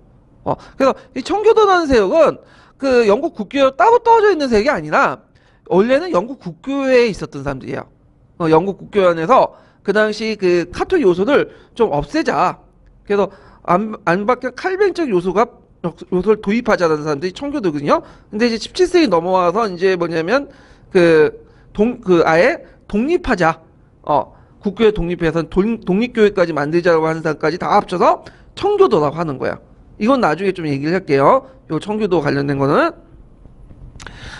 그래서 이 청교도라는 세력은 그 영국 국교에 따로 떨어져 있는 세력이 아니라 원래는 영국 국교회에 있었던 사람들이에요. 영국 국교회 안에서 그 당시 그 카톨릭 요소를 좀 없애자. 그래서 안 바뀐 칼뱅적 요소를 도입하자는 사람들이 청교도거든요. 근데 이제 17세기 넘어와서 이제 뭐냐면 아예 독립하자. 국교회 독립해서 독립교회까지 만들자고 하는 사람까지 다 합쳐서 청교도라고 하는 거야. 이건 나중에 좀 얘기를 할게요. 요 청교도 관련된 거는.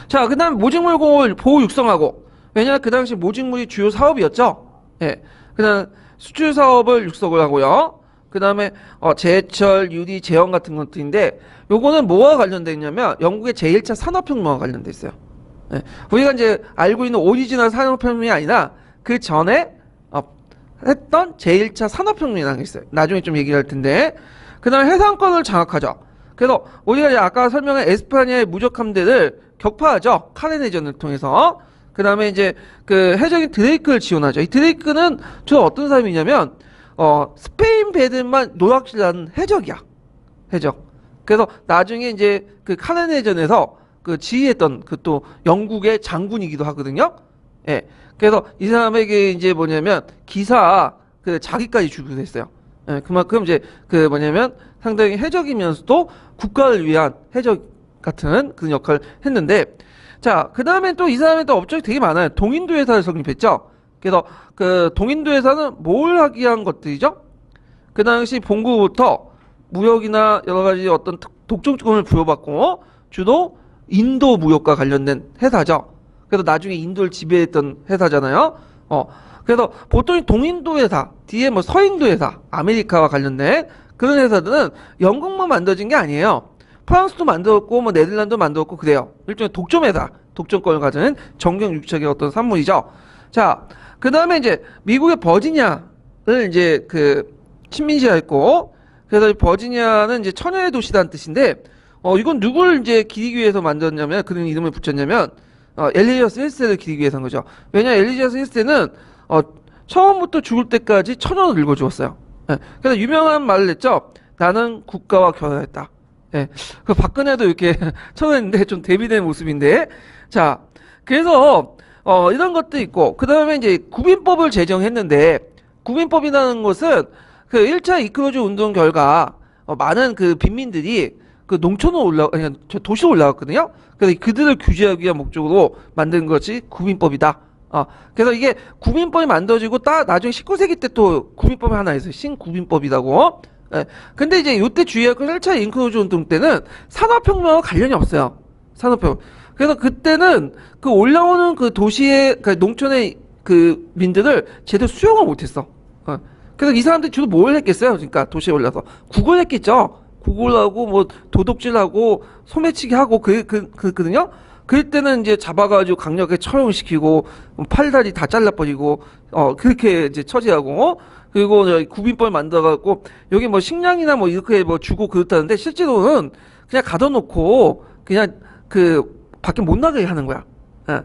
자, 그 다음 모직물 보호 육성하고. 왜냐면 그 당시 모직물이 주요 사업이었죠. 예. 그 다음 수출 사업을 육성을 하고요. 그 다음에 제철, 유리, 제형 같은 것들인데, 요거는 뭐와 관련돼 있냐면 영국의 제1차 산업혁명과 관련돼 있어요. 예. 우리가 이제 알고 있는 오리지널 산업혁명이 아니라 그 전에 했던 제1차 산업혁명이라는 게 있어요. 나중에 좀 얘기를 할 텐데. 그 다음에 해상권을 장악하죠. 그래서 우리가 이제 아까 설명한 에스파냐의 무적 함대를 격파하죠. 카르네전을 통해서. 그 다음에 이제 그 해적인 드레이크를 지원하죠. 이 드레이크는 주로 어떤 사람이냐면 스페인 배들만 노략질하는 해적이야. 해적. 그래서 나중에 이제 그 카르네전에서 그 지휘했던 그 또 영국의 장군이기도 하거든요. 예. 그래서 이 사람에게 이제 뭐냐면 기사 그 자기까지 주기도 했어요. 예. 그만큼 이제 그 뭐냐면 상당히 해적이면서도 국가를 위한 해적 같은 그런 역할을 했는데, 자, 그 다음에 또 이 사람의 또 업적이 되게 많아요. 동인도 회사를 설립했죠. 그래서 그 동인도 회사는 뭘 하기 위한 것들이죠? 그 당시 본국부터 무역이나 여러 가지 어떤 독점권을 부여받고 주로 인도 무역과 관련된 회사죠. 그래서 나중에 인도를 지배했던 회사잖아요. 그래서 보통 동인도 회사, 뒤에 뭐 서인도 회사, 아메리카와 관련된 그런 회사들은 영국만 만들어진 게 아니에요. 프랑스도 만들었고 뭐 네덜란드도 만들었고 그래요. 일종의 독점 회사, 독점권을 가진 정경 육척의 어떤 산물이죠. 자, 그 다음에 이제 미국의 버지니아 이제 그 친민시했고, 그래서 버지니아는 이제 천연의 도시라는 뜻인데, 이건 누굴 이제 기리기 위해서 만들었냐면, 그런 이름을 붙였냐면, 엘리자스 1세를 기리기 위해서 한 거죠. 왜냐, 엘리자스 1세는, 처음부터 죽을 때까지 천연을 읽어 주었어요. 예. 그래서 유명한 말을 냈죠. 나는 국가와 결혼했다. 예. 그 박근혜도 이렇게 천연했는데 좀 대비된 모습인데. 자, 그래서, 이런 것도 있고, 그 다음에 이제 구민법을 제정했는데, 구민법이라는 것은 그 1차 이크로즈 운동 결과, 많은 그 빈민들이 그 농촌으로 아니, 도시로 올라갔거든요. 그래서 그들을 규제하기 위한 목적으로 만든 것이 구민법이다. 그래서 이게 구민법이 만들어지고 나중에 19세기 때 또 구민법이 하나 있어요. 신구민법이라고. 예. 근데 이제 요때 주의할 건 1차 인크루즈 운동 때는 산업혁명과 관련이 없어요. 산업혁명. 그래서 그때는 그 올라오는 그 도시의, 그 농촌의 그 민들을 제대로 수용을 못했어. 그래서 이 사람들이 주로 뭘 했겠어요? 그러니까 도시에 올라서. 구걸 했겠죠? 구걸하고 뭐 도둑질하고 소매치기 하고 그랬거든요? 그럴 때는 이제 잡아가지고 강력하게 처형시키고 팔다리 다 잘라버리고 그렇게 이제 처지하고 그리고 구민법 만들어갖고 여기 뭐 식량이나 뭐 이렇게 뭐 주고 그렇다는데 실제로는 그냥 가둬놓고 그냥 그 밖에 못 나가게 하는 거야. 예.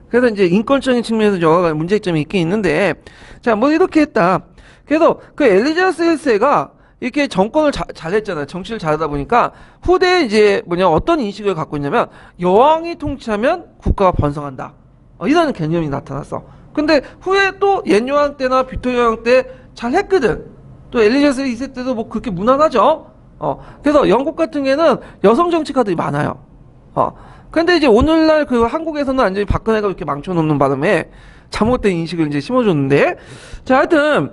그래서 이제 인권적인 측면에서 여러 가지 문제점이 있긴 있는데 자 뭐 이렇게 했다. 그래서 그 엘리자베스 1세가 이렇게 정권을 잘했잖아요. 정치를 잘하다 보니까 후대에 이제 어떤 인식을 갖고 있냐면 여왕이 통치하면 국가가 번성한다. 이런 개념이 나타났어. 근데 후에 또 옛 여왕 때나 빅토리아 여왕 때 잘했거든. 또 엘리자베스 2세 때도 뭐 그렇게 무난하죠. 그래서 영국 같은 경우에는 여성 정치가들이 많아요. 근데 이제 오늘날 그 한국에서는 완전히 박근혜가 이렇게 망쳐놓는 바람에 잘못된 인식을 이제 심어줬는데 자 하여튼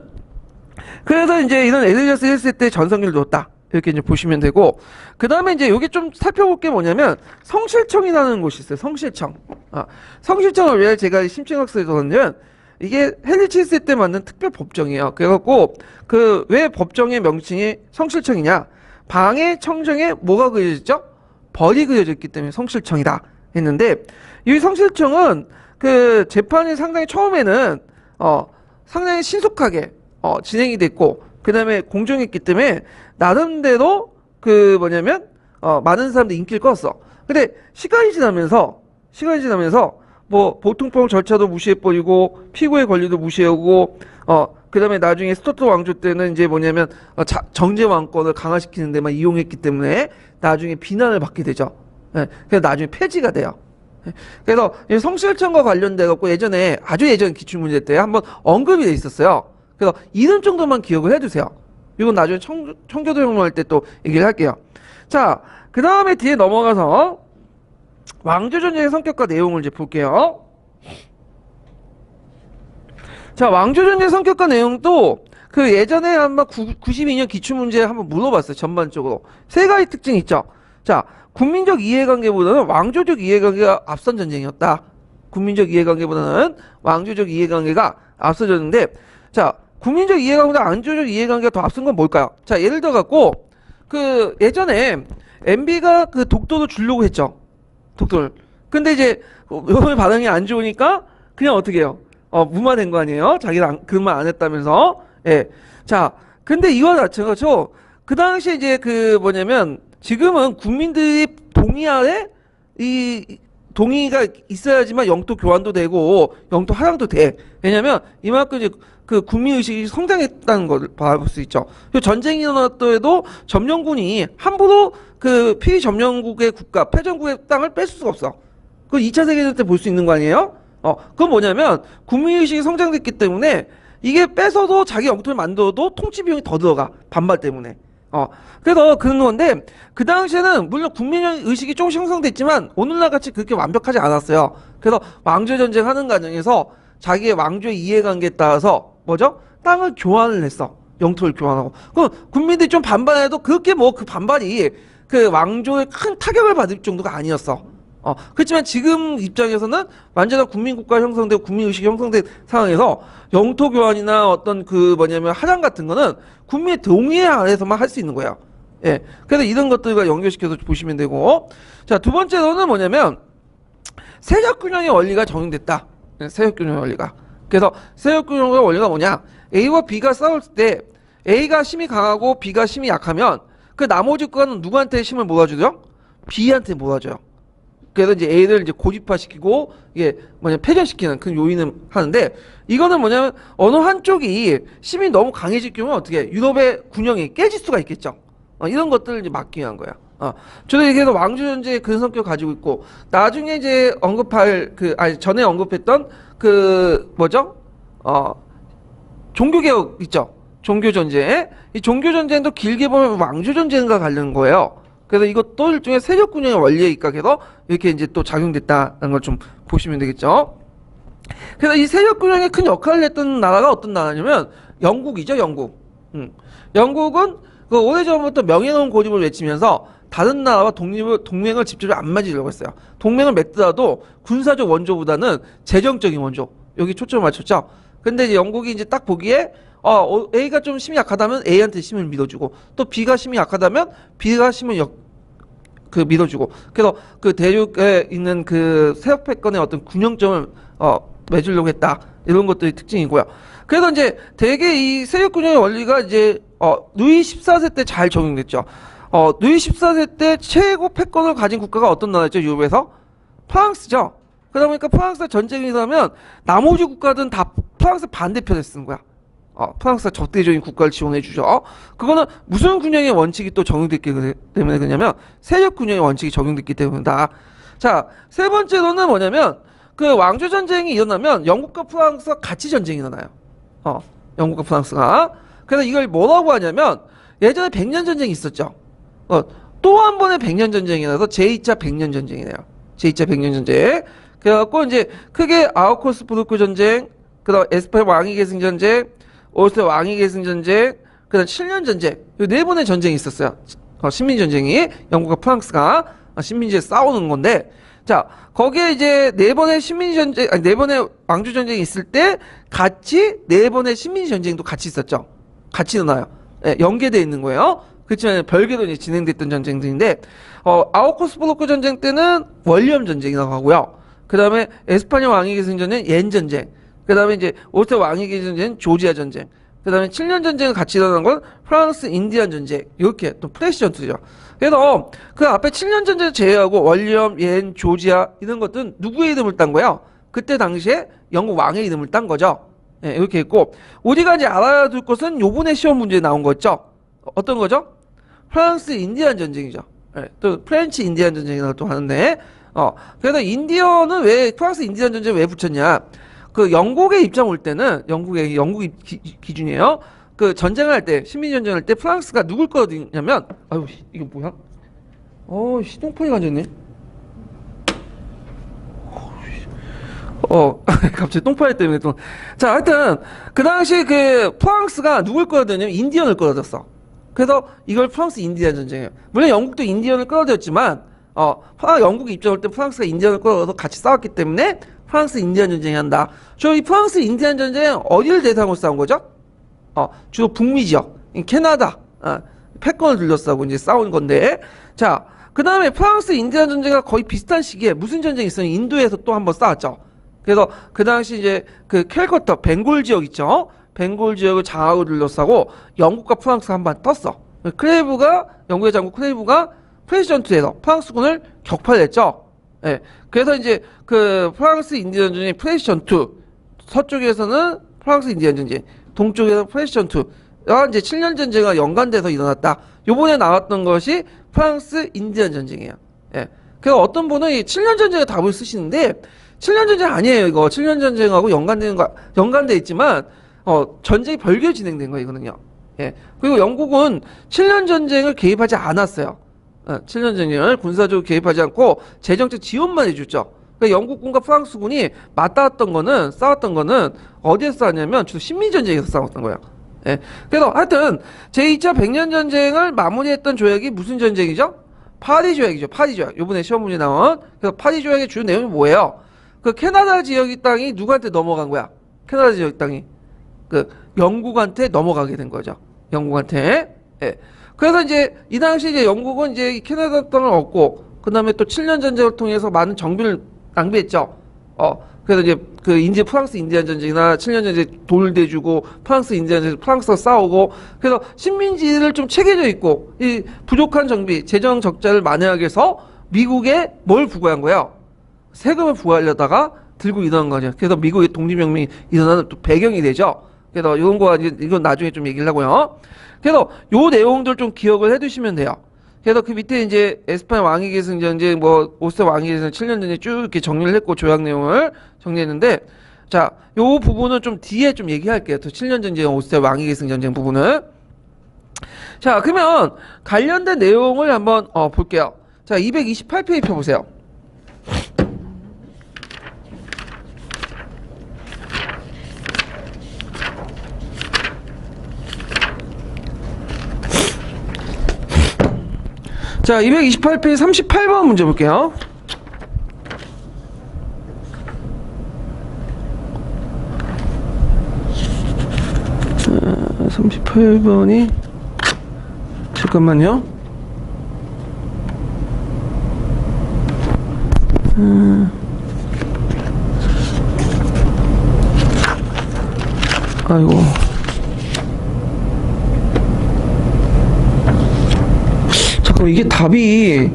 그래서 이제 이런 엘리자베스 1세 때 전성기를 뒀다. 이렇게 이제 보시면 되고, 그 다음에 이제 여기 좀 살펴볼 게 뭐냐면, 성실청이라는 곳이 있어요. 성실청. 성실청을 왜 제가 심층학습에 뒀냐면, 이게 헨리 7세 때 만든 특별 법정이에요. 그래갖고, 왜 법정의 명칭이 성실청이냐? 방해, 청정에 뭐가 그려졌죠? 벌이 그려졌기 때문에 성실청이다. 했는데, 이 성실청은 그 재판이 상당히 처음에는, 상당히 신속하게, 진행이 됐고, 그 다음에 공정했기 때문에, 나름대로, 많은 사람들이 인기를 끌었어. 근데, 시간이 지나면서, 뭐, 보통법 절차도 무시해버리고, 피고의 권리도 무시하고, 그 다음에 나중에 스투어트 왕조 때는 이제 정제 왕권을 강화시키는 데만 이용했기 때문에, 나중에 비난을 받게 되죠. 예, 그래서 나중에 폐지가 돼요. 그래서, 성실청과 관련돼갖고 예전에, 아주 예전 기출문제 때 한번 언급이 돼 있었어요. 그래서 이런 정도만 기억을 해두세요. 이건 나중에 청교도 혁명할 때 또 얘기를 할게요. 자, 그 다음에 뒤에 넘어가서 왕조전쟁의 성격과 내용을 이제 볼게요. 자, 왕조전쟁의 성격과 내용도 그 예전에 아마 92년 기출문제에 한번 물어봤어요. 전반적으로. 세 가지 특징이 있죠. 자, 국민적 이해관계보다는 왕조적 이해관계가 앞선 전쟁이었다. 국민적 이해관계보다는 왕조적 이해관계가 앞서졌는데 자, 국민적 이해관계보다 왕조적 이해관계가 더 앞선 건 뭘까요? 자, 예를 들어 갖고 그 예전에 MB가 그 독도를 주려고 했죠. 독도를. 근데 이제 요번에 반응이 안 좋으니까 그냥 어떻게 해요? 무마된 거 아니에요? 자기는 그 말 안 했다면서. 예. 자, 근데 이와 마찬가지로 그 당시에 이제 지금은 국민들이 동의하에 동의가 있어야지만 영토 교환도 되고 영토 하락도 돼. 왜냐면 이만큼 이제 그 국민의식이 성장했다는 걸 봐볼 수 있죠. 전쟁이 일어났더라도 점령군이 함부로 그 피점령국의 국가, 패전국의 땅을 뺄 수가 없어. 그거 2차 세계대전 때 볼 수 있는 거 아니에요? 그건 뭐냐면 국민의식이 성장됐기 때문에 이게 뺏어도 자기 영토를 만들어도 통치 비용이 더 들어가. 반발 때문에. 그래서 그런 건데, 그 당시에는 물론 국민의식이 조금씩 형성됐지만, 오늘날 같이 그렇게 완벽하지 않았어요. 그래서 왕조전쟁 하는 과정에서 자기의 왕조의 이해관계에 따라서, 땅을 교환을 했어. 영토를 교환하고. 그럼 국민들이 좀 반발해도 그렇게 그 반발이 그 왕조의 큰 타격을 받을 정도가 아니었어. 그렇지만 지금 입장에서는 완전한 국민국가 형성되고 국민의식이 형성된 상황에서 영토 교환이나 어떤 하장 같은 거는 국민의 동의에 안에서만 할 수 있는 거예요. 예. 그래서 이런 것들과 연결시켜서 보시면 되고. 자, 두 번째로는 세력균형의 원리가 적용됐다. 세력균형의 원리가. 그래서 세력균형의 원리가 뭐냐? A와 B가 싸울 때 A가 힘이 강하고 B가 힘이 약하면 그 나머지 국가는 누구한테 힘을 몰아주죠? B한테 몰아줘요. 그래서 이제 A를 이제 고립화시키고 이게 패전시키는 그 요인을 하는데, 이거는 뭐냐면 어느 한쪽이 힘이 너무 강해질 경우는 어떻게 유럽의 균형이 깨질 수가 있겠죠. 이런 것들을 이제 막기 위한 거야. 저도 이게 왕조 전쟁의 그런 성격을 가지고 있고, 나중에 이제 전에 언급했던 종교개혁 있죠. 종교전쟁. 이 종교전쟁도 길게 보면 왕조전쟁과 관련된 거예요. 그래서 이것도 일종의 세력균형의 원리에 입각해서 이렇게 이제 또 작용됐다는 걸 좀 보시면 되겠죠. 그래서 이 세력균형에 큰 역할을 했던 나라가 어떤 나라냐면 영국이죠, 영국. 영국은 그 오래전부터 명예로운 고립을 외치면서 다른 나라와 동맹을 직접적으로 안 맺으려고 했어요. 동맹을 맺더라도 군사적 원조보다는 재정적인 원조. 여기 초점을 맞췄죠. 근데 이제 영국이 이제 딱 보기에 A가 좀 힘이 약하다면 A한테 힘을 밀어주고, 또 B가 힘이 약하다면 B가 힘을 밀어주고, 그래서 그 대륙에 있는 그 세력 패권의 어떤 균형점을 맺으려고 했다. 이런 것들이 특징이고요. 그래서 이제 대개 이 세력 균형의 원리가 이제 루이 14세 때 잘 적용됐죠. 루이 14세 때 최고 패권을 가진 국가가 어떤 나라였죠? 유럽에서? 프랑스죠. 그러다 보니까 프랑스가 전쟁이 일어나면 나머지 국가들은 다 프랑스 반대편에 쓰는 거야. 프랑스가 적대적인 국가를 지원해 주죠. 그거는 무슨 균형의 원칙이 또 적용됐기 때문에 그러냐면 세력 균형의 원칙이 적용됐기 때문이다. 자, 세 번째로는 뭐냐면 그 왕조 전쟁이 일어나면 영국과 프랑스가 같이 전쟁이 일어나요. 영국과 프랑스가. 그래서 이걸 뭐라고 하냐면 예전에 100년 전쟁이 있었죠. 또 한 번의 100년 전쟁이 나서 제2차 100년 전쟁이네요. 제2차 100년 전쟁. 그래갖고 이제 크게 아우쿠스부르크 전쟁, 그다음 에스파냐 왕위 계승 전쟁, 오스트리아 왕위 계승 전쟁, 그다음 7년 전쟁, 이 네 번의 전쟁이 있었어요. 식민 전쟁이 영국과 프랑스가 식민지에 싸우는 건데, 자 거기에 이제 네 번의 식민 전쟁, 네 번의 왕조 전쟁이 있을 때 같이 네 번의 식민 전쟁도 같이 있었죠. 같이 일어나요. 네, 연계되어 있는 거예요. 그렇지만 별개로 이제 진행됐던 전쟁들인데, 아우쿠스부르크 전쟁 때는 월렴 전쟁이라고 하고요. 그 다음에 에스파냐 왕위 계승 전쟁, 옌 전쟁. 그 다음에 이제 오스트리아 왕위 계승 전쟁, 조지아 전쟁. 그 다음에 7년 전쟁을 같이 일어난 건 프랑스 인디안 전쟁. 이렇게 또 프레시 전투죠. 그래서 그 앞에 7년 전쟁을 제외하고 월렴, 옌, 조지아 이런 것들은 누구의 이름을 딴 거예요? 그때 당시에 영국 왕의 이름을 딴 거죠. 네, 이렇게 있고, 우리가 이제 알아야 될 것은 요번에 시험 문제에 나온 거죠. 어떤 거죠? 프랑스 인디안 전쟁이죠. 네, 또 프렌치 인디안 전쟁이라고 또 하는데, 그래서 인디언은 프랑스 인디안 전쟁 왜 붙였냐? 그 영국의 입장 올 때는 영국 기준이에요. 그 전쟁을 할 때, 식민 전쟁을 할 때 프랑스가 누굴 거냐면, 아유 이거 뭐야? 시동폰이 가졌네. 갑자기 똥파리 때문에 또. 자, 하여튼 그 당시 그 프랑스가 누굴 끌어들였냐면 인디언을 끌어들였어. 그래서 이걸 프랑스 인디안 전쟁이에요. 물론 영국도 인디언을 끌어들였지만, 영국이 입장할 때 프랑스가 인디언을 끌어들여서 같이 싸웠기 때문에 프랑스 인디안 전쟁이 한다. 이 프랑스 인디안 전쟁은 어디를 대상으로 싸운 거죠? 주로 북미 지역, 캐나다, 패권을 들렸다고 이제 싸운 건데, 자, 그 다음에 프랑스 인디안 전쟁과 거의 비슷한 시기에 무슨 전쟁이 있어요? 인도에서 또 한번 싸웠죠. 그래서 그 당시 이제 그 캘커타, 벵골 지역 있죠? 벵골 지역을 장악을 둘러싸고 영국과 프랑스가 한 번 떴어. 영국의 장군 크레이브가 프레시전투에서 프랑스군을 격파했죠. 예. 그래서 이제 그 프랑스 인디안 전쟁이 프레시전투, 서쪽에서는 프랑스 인디안 전쟁, 동쪽에서는 프레시전투가 이제 7년 전쟁과 연관돼서 일어났다. 요번에 나왔던 것이 프랑스 인디안 전쟁이에요. 예. 그래서 어떤 분은 이 7년 전쟁의 답을 쓰시는데 7년 전쟁 아니에요. 이거 7년 전쟁하고 연관돼 있지만 전쟁이 별개로 진행된 거예요, 이거는요. 예. 그리고 영국은 7년 전쟁을 개입하지 않았어요. 7년 전쟁을 군사적으로 개입하지 않고 재정적 지원만 해줬죠. 그러니까 영국군과 프랑스군이 싸웠던 거는 어디에서 싸웠냐면 주로 식민전쟁에서 싸웠던 거예요. 예. 그래서 하여튼 제2차 100년 전쟁을 마무리했던 조약이 무슨 전쟁이죠? 파리 조약이죠. 파리 조약. 요번에 시험 문제 나온. 그래서 파리 조약의 주요 내용이 뭐예요? 그 캐나다 지역의 땅이 누구한테 넘어간 거야? 캐나다 지역 땅이 그 영국한테 넘어가게 된 거죠. 영국한테. 예. 그래서 이제 이 당시 이제 영국은 이제 캐나다 땅을 얻고, 그 다음에 또 7년 전쟁을 통해서 많은 정비를 낭비했죠. 그래서 이제 그 프랑스 인디안 전쟁이나 7년 전쟁 돈을 대주고 프랑스 인디안 전쟁 프랑스가 싸우고 그래서 식민지를 좀 체계져 있고 이 부족한 정비 재정 적자를 만회하기 위해서 미국에 뭘 부과한 거예요? 세금을 부과하려다가 들고 일어난 거죠. 그래서 미국의 독립혁명이 일어나는 또 배경이 되죠. 그래서 이런 거 이건 나중에 좀 얘기를 하고요. 그래서 요 내용들 좀 기억을 해두시면 돼요. 그래서 그 밑에 이제 에스파냐 왕위 계승 전쟁, 뭐 오스트리아 왕위 계승 7년 전에 쭉 이렇게 정리를 했고 조약 내용을 정리했는데, 자, 요 부분은 좀 뒤에 좀 얘기할게요. 또 7년 전쟁 오스트리아 왕위 계승 전쟁 부분은. 자, 그러면 관련된 내용을 한번 볼게요. 자, 228페이지 펴보세요. 자, 228페이지 38번 문제 볼게요. 자, 38번이 잠깐만요. 아이고. 이게 답이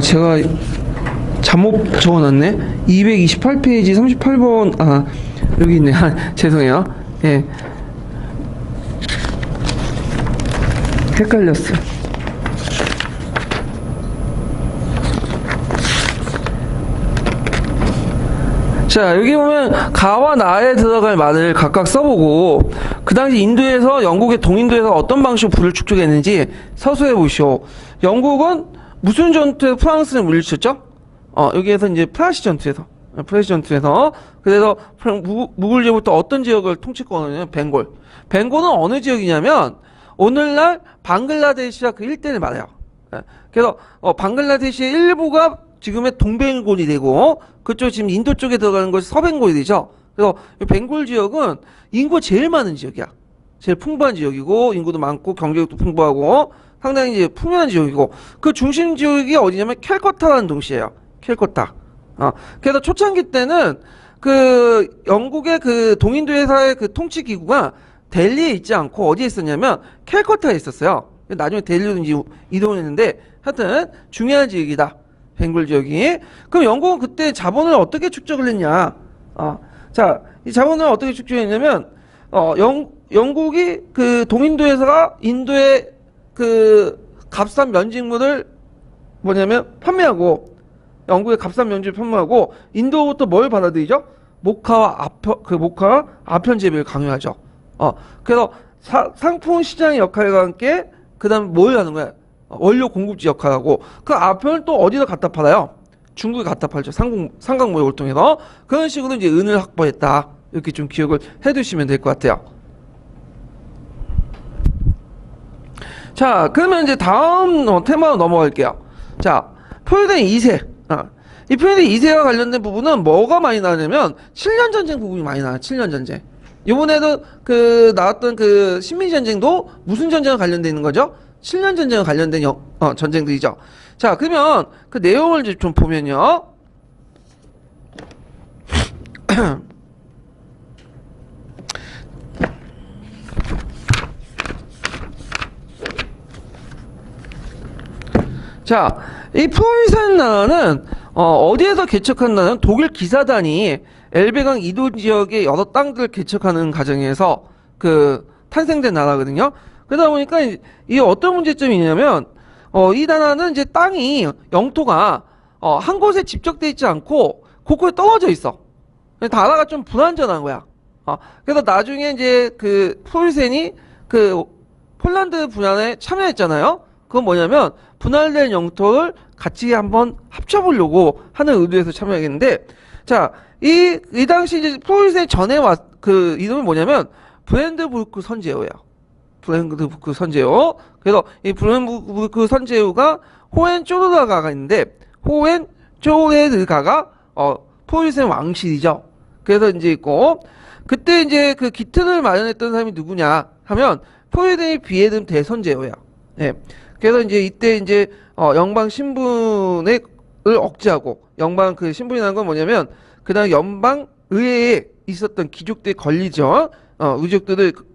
제가 잘못 적어놨네. 228페이지 38번 여기 있네. 죄송해요. 예, 헷갈렸어. 자, 여기 보면 가와 나에 들어갈 말을 각각 써보고 그 당시 인도에서 영국의 동인도에서 어떤 방식으로 불을 축적했는지 서술해 보시오. 영국은 무슨 전투에서 프랑스를 물리쳤죠? 여기에서 이제 프라시 전투에서 그래서 무굴지부터 어떤 지역을 통치권하냐면 벵골. 벵골은 어느 지역이냐면 오늘날 방글라데시와 그 일대를 말해요. 그래서 방글라데시의 일부가 지금의 동벵골이 되고 그쪽 지금 인도 쪽에 들어가는 것이 서벵골이 되죠. 그래서 벵골 지역은 인구가 제일 많은 지역이야. 제일 풍부한 지역이고 인구도 많고 경제력도 풍부하고 상당히 이제 풍요한 지역이고 그 중심 지역이 어디냐면 캘커타라는 도시예요. 캘커타. 그래서 초창기 때는 그 영국의 그 동인도회사의 그 통치 기구가 델리에 있지 않고 어디에 있었냐면 캘커타에 있었어요. 나중에 델리로 이제 이동했는데 하여튼 중요한 지역이다. 벵골 지역이. 그럼 영국은 그때 자본을 어떻게 축적을 했냐? 자, 이 자본을 어떻게 축적했냐면 영국이 그 동인도에서가 인도의 그 값싼 면직물을 뭐냐면 판매하고 영국의 값싼 면직물을 판매하고 인도부터 뭘 받아들이죠? 모카와 아편 재배를 강요하죠. 그래서 상품 시장의 역할과 함께 그다음 뭘 하는 거야? 원료 공급지 역할하고 그 아편을 또 어디다 갖다 팔아요? 중국에 갖다 팔죠. 상강모욕을 통해서. 그런 식으로 이제 은을 확보했다. 이렇게 좀 기억을 해두시면 될 것 같아요. 자, 그러면 이제 다음 테마로 넘어갈게요. 자, 포유된 2세. 이 포유된 2세와 관련된 부분은 뭐가 많이 나오냐면 7년 전쟁 부분이 많이 나와요. 7년 전쟁. 이번에도 그 나왔던 그 식민지 전쟁도 무슨 전쟁과 관련되어 있는 거죠? 7년 전쟁과 관련된 전쟁들이죠. 자, 그러면 그 내용을 이제 좀 보면요. 자, 이 프로이센 나라는 어디에서 개척한 나라는 독일 기사단이 엘베강 이도 지역의 여러 땅들을 개척하는 과정에서 그 탄생된 나라거든요. 그러다 보니까 이 어떤 문제점이 있냐면 이 나라는 이제 땅이 영토가 한 곳에 집적돼 있지 않고 곳곳에 떨어져 있어. 나라가 좀 불안전한 거야. 그래서 나중에 이제 그 프로이센이 그 폴란드 분할에 참여했잖아요. 그건 뭐냐면 분할된 영토를 같이 한번 합쳐보려고 하는 의도에서 참여하겠는데, 자, 이 당시 이제 프로이센 전에 그 이름이 뭐냐면 브랜드부르크 선제호예요. 브랜드부르크 선제호. 그래서 이 브랜드부르크 선제호가 호헨쪼르다가가 있는데 호헨쪼레르가가 프로이센 왕실이죠. 그래서 이제 있고 그때 이제 그 기틀을 마련했던 사람이 누구냐 하면 프로이센의 비에름 대선제호야. 예. 그래서 이제 이때 이제 영방 신분을 억제하고 영방 그 신분이라는 건 뭐냐면 그다음 연방 의회에 있었던 귀족들의 권리죠.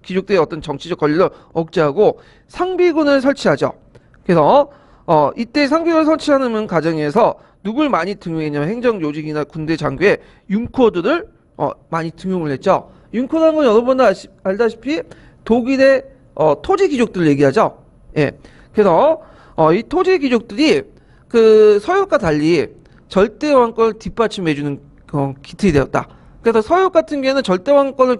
귀족들의 어떤 정치적 권리를 억제하고 상비군을 설치하죠. 그래서 이때 상비군을 설치하는 과정에서 누굴 많이 등용했냐면 행정요직이나 군대 장교에 융코들을 많이 등용을 했죠. 융코라는 건 여러분도 알다시피 독일의 토지 귀족들 얘기하죠. 예. 그래서 이 토지 귀족들이 그 서유럽과 달리 절대 왕권을 뒷받침해주는 기틀이 되었다. 그래서 서유럽 같은 경우에는 절대 왕권을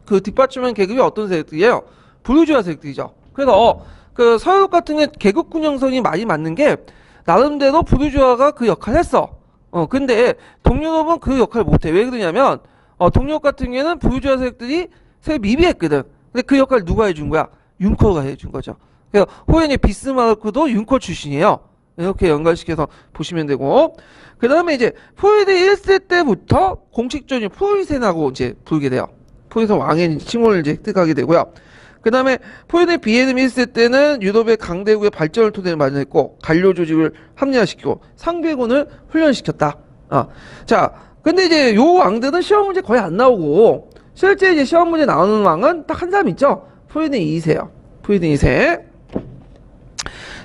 그 뒷받침하는 계급이 어떤 세력들이에요? 부르주아 세력들이죠. 그래서 그 서유럽 같은 경우 계급군 형성이 많이 맞는 게 나름대로 부르주아가 그 역할을 했어. 근데 동유럽은 그 역할을 못해. 왜 그러냐면 동유럽 같은 경우에는 부르주아 세력들이 세력 미비했거든. 근데 그 역할을 누가 해준 거야? 융커가 해준 거죠. 그래서 호연이 비스마르크도 융커 출신이에요. 이렇게 연관시켜서 보시면 되고, 그 다음에 이제 포이드 1세 때부터 공식적인 포이센하고 이제 부르게 돼요. 포이센 왕의 칭호를 이제 획득하게 되고요. 그 다음에 포이드 비에름 1세 때는 유럽의 강대국의 발전을 토대로 마련했고, 관료 조직을 합리화시키고, 상비군을 훈련시켰다. 자, 근데 이제 요 왕들은 시험 문제 거의 안 나오고, 실제 이제 시험 문제 나오는 왕은 딱 한 사람 있죠? 포이드 2세요. 포이드 2세.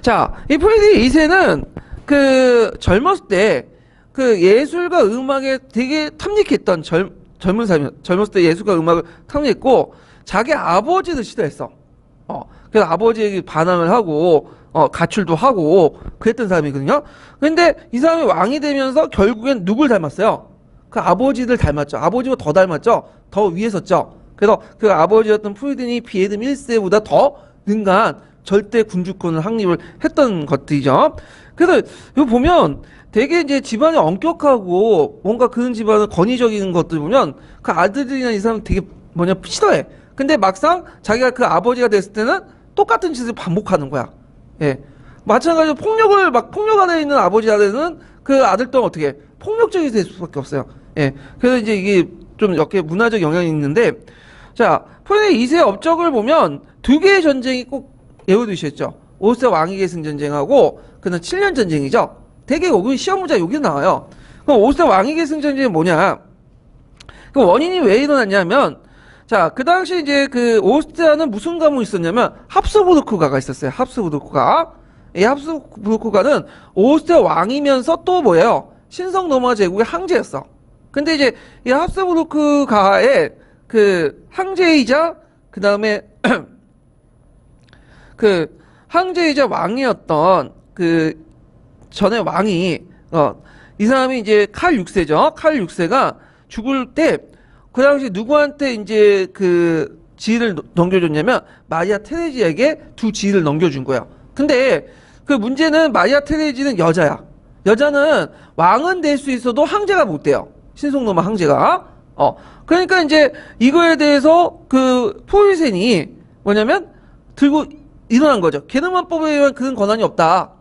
자, 이 포이드 2세는 그 젊었을 때 그 예술과 음악에 되게 탐닉했던 젊은 사람이야. 젊었을 때 예술과 음악을 탐닉했고 자기 아버지를 싫어했어. 그래서 아버지에게 반항을 하고 가출도 하고 그랬던 사람이거든요. 근데 이 사람이 왕이 되면서 결국엔 누굴 닮았어요? 그 아버지를 닮았죠. 아버지보다 더 닮았죠. 더 위에 섰죠. 그래서 그 아버지였던 푸이든이 비에름 1세보다 더 능가한 절대 군주권을 확립을 했던 것들이죠. 그래서 이거 보면 되게 이제 집안이 엄격하고 뭔가 그런 집안은 권위적인 것들 보면 그 아들들이나 이 사람 되게 싫어해. 근데 막상 자기가 그 아버지가 됐을 때는 똑같은 짓을 반복하는 거야. 예. 마찬가지로 폭력 안에 있는 아버지 아들은 그 아들 또한 어떻게 폭력적이 될 수밖에 없어요. 예. 그래서 이제 이게 좀 이렇게 문화적 영향이 있는데, 자, 포이드 2세 업적을 보면 두 개의 전쟁이 꼭 외워두셨죠. 5세 왕위 계승 전쟁하고 그는 7년 전쟁이죠. 되게 여기 시험 문제 여기 나와요. 그럼 5세 왕위 계승 전쟁이 뭐냐? 그 원인이 왜 일어났냐면, 자, 그 당시 이제 그 오스트리아는 무슨 가문이 있었냐면 합스부르크가가 있었어요. 합스부르크가. 이 합스부르크가는 오스트리아 왕이면서 또 뭐예요? 신성 로마 제국의 황제였어. 근데 이제 이 합스부르크가의 그 황제이자 그 다음에 그 황제이자 왕이었던 그 전에 왕이 이 사람이 이제 칼 6세죠. 칼 6세가 죽을 때 그 당시 누구한테 이제 그 지위를 넘겨줬냐면 마리아 테레지에게 두 지위를 넘겨준 거야. 근데 그 문제는 마리아 테레지는 여자야. 여자는 왕은 될 수 있어도 황제가 못 돼요. 신성로마 황제가. 그러니까 이제 이거에 대해서 그 포유센이 뭐냐면 들고 일어난 거죠. 게르만 법에 의한 그런 권한이 없다.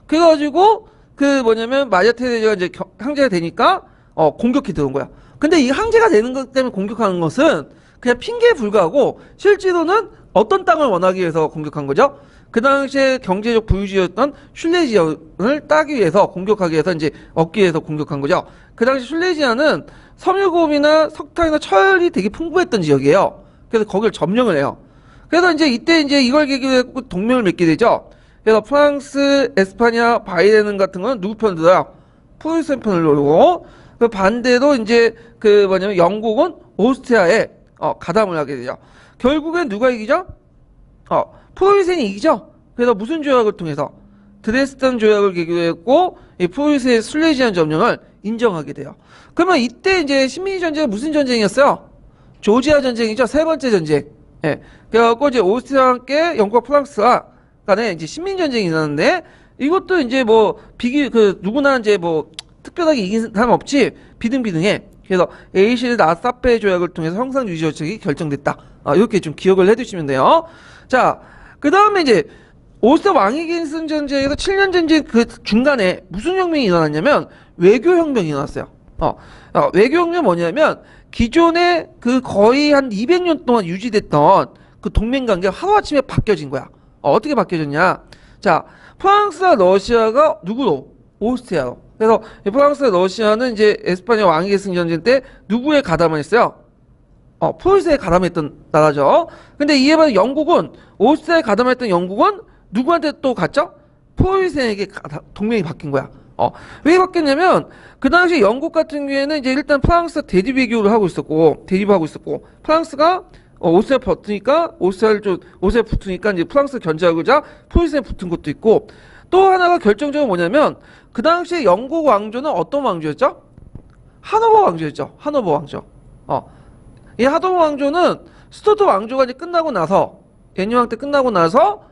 그래가지고 그 뭐냐면 마리아 테레지가 이제 황제가 되니까 공격해 들어온 거야. 근데 이 황제가 되는 것 때문에 공격하는 것은 그냥 핑계에 불과하고 실제로는 어떤 땅을 원하기 위해서 공격한 거죠? 그 당시에 경제적 부유지였던 슐레지안을 따기 위해서 공격하기 위해서 이제 얻기 위해서 공격한 거죠. 그 당시 슐레지안은 섬유鉱이나 석탄이나 철이 되게 풍부했던 지역이에요. 그래서 거기를 점령을 해요. 그래서 이제 이때 이제 이걸 계기로 해서 동맹을 맺게 되죠. 그래서 프랑스, 에스파냐, 바이에른 같은 건 누구 편을 들어요? 프로이센 편을 노리고, 그 반대로 이제 그 뭐냐면 영국은 오스트리아에 가담을 하게 되죠. 결국엔 누가 이기죠? 프로이센이 이기죠. 그래서 무슨 조약을 통해서 드레스덴 조약을 계기로 했고 이 프로이센의 슬레지안 점령을 인정하게 돼요. 그러면 이때 이제 식민지 전쟁은 무슨 전쟁이었어요? 조지아 전쟁이죠. 세 번째 전쟁. 예. 그래갖고 이제 오스트리아와 함께 영국과 프랑스와 간에 이제 식민지 전쟁이 일어났는데 이것도 이제 뭐 누구나 이제 뭐 특별하게 이긴 사람 없지 비등비등해. 그래서 에이실 나사페 조약을 통해서 형상 유지 정책이 결정됐다. 이렇게 좀 기억을 해두시면 돼요. 자, 그 다음에 이제 오스트리아 왕위 계승 전쟁에서 7년 전쟁 그 중간에 무슨 혁명이 일어났냐면 외교혁명이 일어났어요. 외교혁명이 뭐냐면 기존에 그 거의 한 200년 동안 유지됐던 그 동맹관계가 하루아침에 바뀌어진 거야. 어떻게 바뀌어졌냐? 자, 프랑스와 러시아가 누구로? 오스트리아로. 그래서 프랑스와 러시아는 이제 에스파냐 왕위 계승 전쟁 때 누구에 가담했어요? 프로이센에 가담했던 나라죠. 근데 이에 반해 영국은 오스트리아에 가담했던 영국은 누구한테 또 갔죠? 프로이센에게 동맹이 바뀐 거야. 왜 바뀌었냐면 그 당시 영국 같은 경우에는 이제 일단 프랑스가 대립 외교를 하고 있었고 대립하고 있었고 프랑스가 오스트리아 붙으니까 이제 프랑스 견제하고자 프로이센에 붙은 것도 있고 또 하나가 결정적으로 뭐냐면 그 당시에 영국 왕조는 어떤 왕조였죠? 하노버 왕조였죠. 하노버 왕조. 이 하노버 왕조는 스투어트 왕조가 이제 끝나고 나서 예니왕 때 끝나고 나서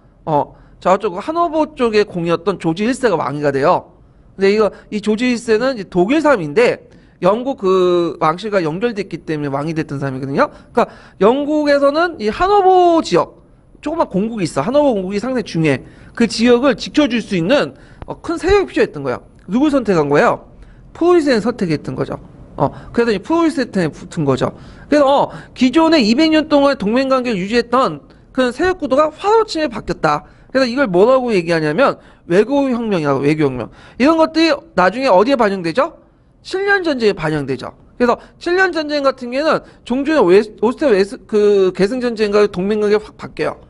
저쪽 하노버 쪽의 공이었던 조지 1세가 왕위가 돼요. 근데 이 조지 1세는 이제 독일 사람인데 영국 그 왕실과 연결됐기 때문에 왕이 됐던 사람이거든요. 그러니까 영국에서는 이 하노버 지역 조그만 공국이 있어. 하노버 공국이 상당히 중요해. 그 지역을 지켜줄 수 있는 큰 세력이 필요했던 거야. 누굴 선택한 거예요? 프로이센 선택했던 거죠. 그래서 이 프로이센에 붙은 거죠. 그래서 기존에 200년 동안 동맹 관계를 유지했던 그런 세력 구도가 하루아침에 바뀌었다. 그래서 이걸 뭐라고 얘기하냐면 외교혁명이라고. 외교혁명. 이런 것들이 나중에 어디에 반영되죠? 7년 전쟁에 반영되죠. 그래서 7년 전쟁 같은 경우에는 종전의 오스트리아 그 계승 전쟁과 동맹 관계가 확 바뀌어요.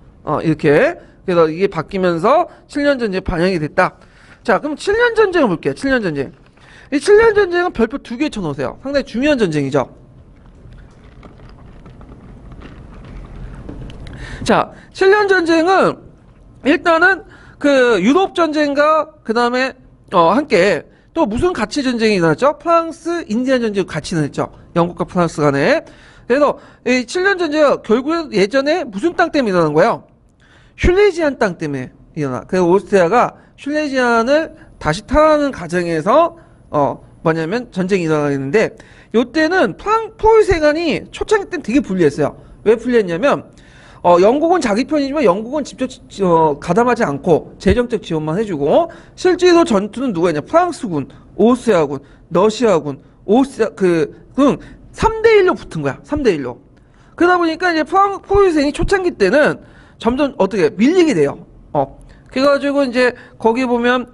이렇게. 그래서 이게 바뀌면서 7년 전쟁에 반영이 됐다. 자, 그럼 7년 전쟁을 볼게요. 7년 전쟁. 이 7년 전쟁은 별표 2개 쳐놓으세요. 상당히 중요한 전쟁이죠. 자, 7년 전쟁은 일단은 그 유럽 전쟁과 그 다음에 함께 또 무슨 가치 전쟁이 일어났죠? 프랑스 인디안 전쟁 같이 일어났죠. 영국과 프랑스 간에. 그래서 이 7년 전쟁은 결국엔 예전에 무슨 땅 때문에 일어난 거예요? 슐레지안 땅 때문에 일어나. 그래서 오스트리아가 슐레지안을 다시 탈환하는 과정에서 뭐냐면 전쟁이 일어나는데 요때는 프로이센이 초창기 때는 되게 불리했어요. 왜 불리했냐면 영국은 자기 편이지만 영국은 직접 가담하지 않고 재정적 지원만 해주고 실제로 전투는 누가 했냐? 프랑스군, 오스트리아군, 러시아군, 등 3대1로 붙은 거야. 3대1로. 그러다 보니까 이제 프로이센이 초창기 때는 점점 어떻게 밀리게 돼요. 그래가지고 이제 거기 보면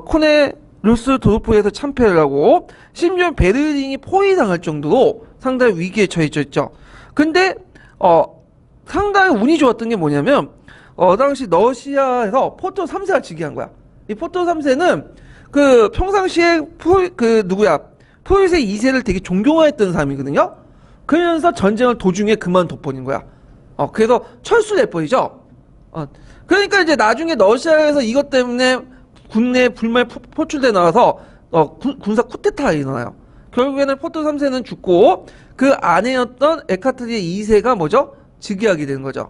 코네 루스 도르프에서 참패를 하고 심지어 베를린이 포위당할 정도로 상당히 위기에 처해져 있죠. 근데 상당히 운이 좋았던 게 뭐냐면 당시 러시아에서 포토 3세가 즉위한 거야. 이 포토 3세는 그 평상시에 프로이센 2세를 되게 존경했던 사람이거든요. 그러면서 전쟁을 도중에 그만둬버린 거야. 그래서 철수를 해버리죠. 그러니까 이제 나중에 러시아에서 이것 때문에 국내 불만 포출돼 나와서 군사 쿠데타가 일어나요. 결국에는 포토 3세는 죽고 그 아내였던 에카테리나 2세가 뭐죠? 즉위하게 되는 거죠.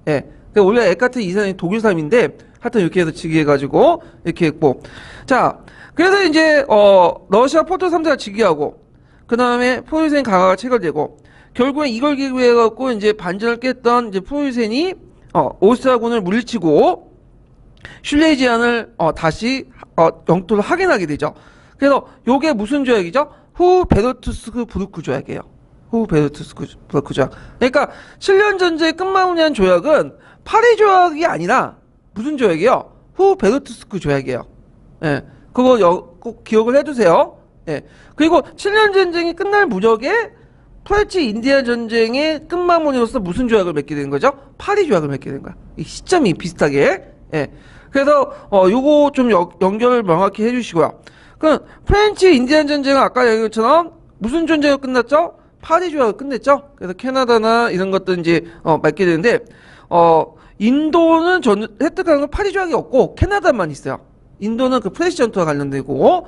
예. 원래 에카테리나 2세는 독일 사람인데 하여튼 이렇게 해서 즉위해가지고 이렇게 했고. 자, 그래서 이제 러시아 포토 3세가 즉위하고 그 다음에 프로이센 강화가 체결되고 결국엔 이걸 기획해갖고 이제 반전을 깼던 이제 프로이센이 오스트리아군을 물리치고 슐레지안을 다시 영토를 확인하게 되죠. 그래서 요게 무슨 조약이죠? 후베르투스크 부르크 조약이에요. 후베르투스크 부르크 조약. 그러니까 7년 전쟁 끝마무리한 조약은 파리 조약이 아니라 무슨 조약이에요? 후베르투스크 조약이에요. 예, 그거 꼭 기억을 해두세요. 예. 그리고 7년 전쟁이 끝날 무렵에 프렌치 인디안 전쟁의 끝마무리로서 무슨 조약을 맺게 되는 거죠? 파리 조약을 맺게 되는 거야. 이 시점이 비슷하게. 예. 그래서 요거 좀 연결을 명확히 해주시고요. 그럼 프렌치 인디안 전쟁은 아까 얘기한 것처럼 무슨 전쟁으로 끝났죠? 파리 조약으로 끝냈죠. 그래서 캐나다나 이런 것들 이제 맺게 되는데 인도는 획득하는 건 파리 조약이 없고 캐나다만 있어요. 인도는 그 프레시 전투와 관련되고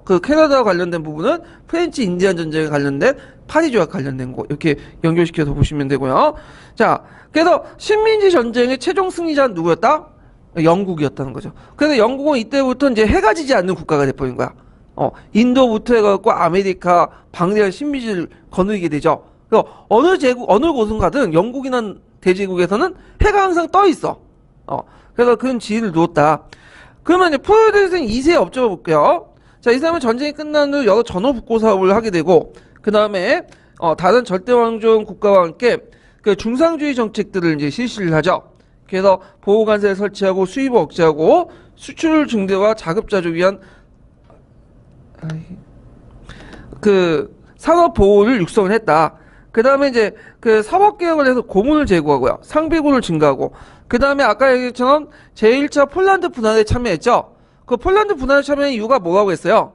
그 캐나다와 관련된 부분은 프렌치 인디안 전쟁에 관련된 파리 조약 관련된 거 이렇게 연결시켜서 보시면 되고요. 자, 그래서 식민지 전쟁의 최종 승리자는 누구였다? 영국이었다는 거죠. 그래서 영국은 이때부터 이제 해가 지지 않는 국가가 돼버린 거야. 인도부터 해갖고 아메리카 방대한 식민지를 거느리게 되죠. 그래서 어느 곳은 가든 영국이나 대제국에서는 해가 항상 떠 있어. 그래서 그런 지위를 두었다. 그러면 이제 프로이센 2세의 업적을 볼게요. 자, 이 사람은 전쟁이 끝난 후 여러 전후復興 사업을 하게 되고, 그 다음에 다른 절대 왕정 국가와 함께 그 중상주의 정책들을 이제 실시를 하죠. 그래서 보호관세를 설치하고 수입을 억제하고 수출 증대와 자급자족 위한 그 산업 보호를 육성을 했다. 그 다음에 이제 그 사법개혁을 해서 고문을 제고하고요. 상비군을 증가하고. 그 다음에 아까 얘기했처럼 제1차 폴란드 분할에 참여했죠. 그 폴란드 분할에 참여한 이유가 뭐라고 했어요?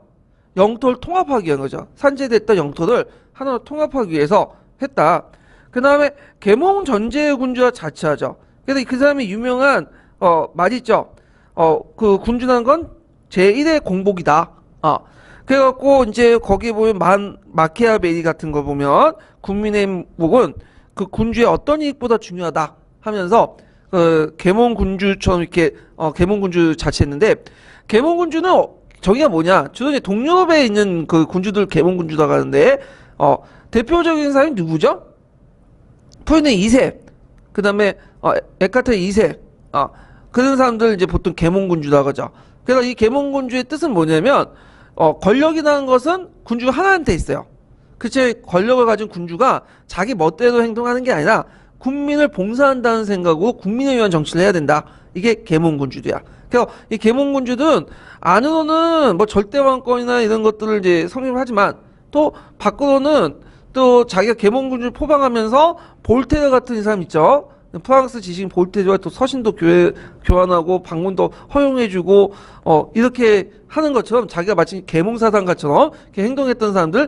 영토를 통합하기 위한 거죠. 산재됐던 영토를 하나로 통합하기 위해서 했다. 그 다음에 계몽 전제 군주와 자치하죠. 그래서 그 사람이 유명한 말 있죠. 그 군주라는 건 제1의 공복이다. 그래갖고 이제 거기 보면 마키아벨리 같은 거 보면 국민의 행복은 그 군주의 어떤 이익보다 중요하다 하면서 그 계몽군주처럼 이렇게 계몽군주 자치했는데, 계몽군주는 저기가 뭐냐, 주로 이제 동유럽에 있는 그 군주들 계몽군주라고 하는데 대표적인 사람이 누구죠? 포에네 2세, 그 다음에 에카테 2세, 그런 사람들 이제 보통 계몽군주라고 하죠. 그래서 이 계몽군주의 뜻은 뭐냐면 권력이라는 것은 군주가 하나한테 있어요. 그치? 권력을 가진 군주가 자기 멋대로 행동하는 게 아니라 국민을 봉사한다는 생각으로 국민을 위한 정치를 해야 된다. 이게 계몽군주도야. 그래서 이 계몽군주들은 안으로는 뭐 절대왕권이나 이런 것들을 이제 성립을 하지만 또 밖으로는 또 자기가 계몽군주를 포방하면서 볼테르 같은 사람 있죠. 프랑스 지식 볼테르와 또 서신도 교환하고 방문도 허용해주고 이렇게 하는 것처럼 자기가 마치 계몽사상가처럼 이렇게 행동했던 사람들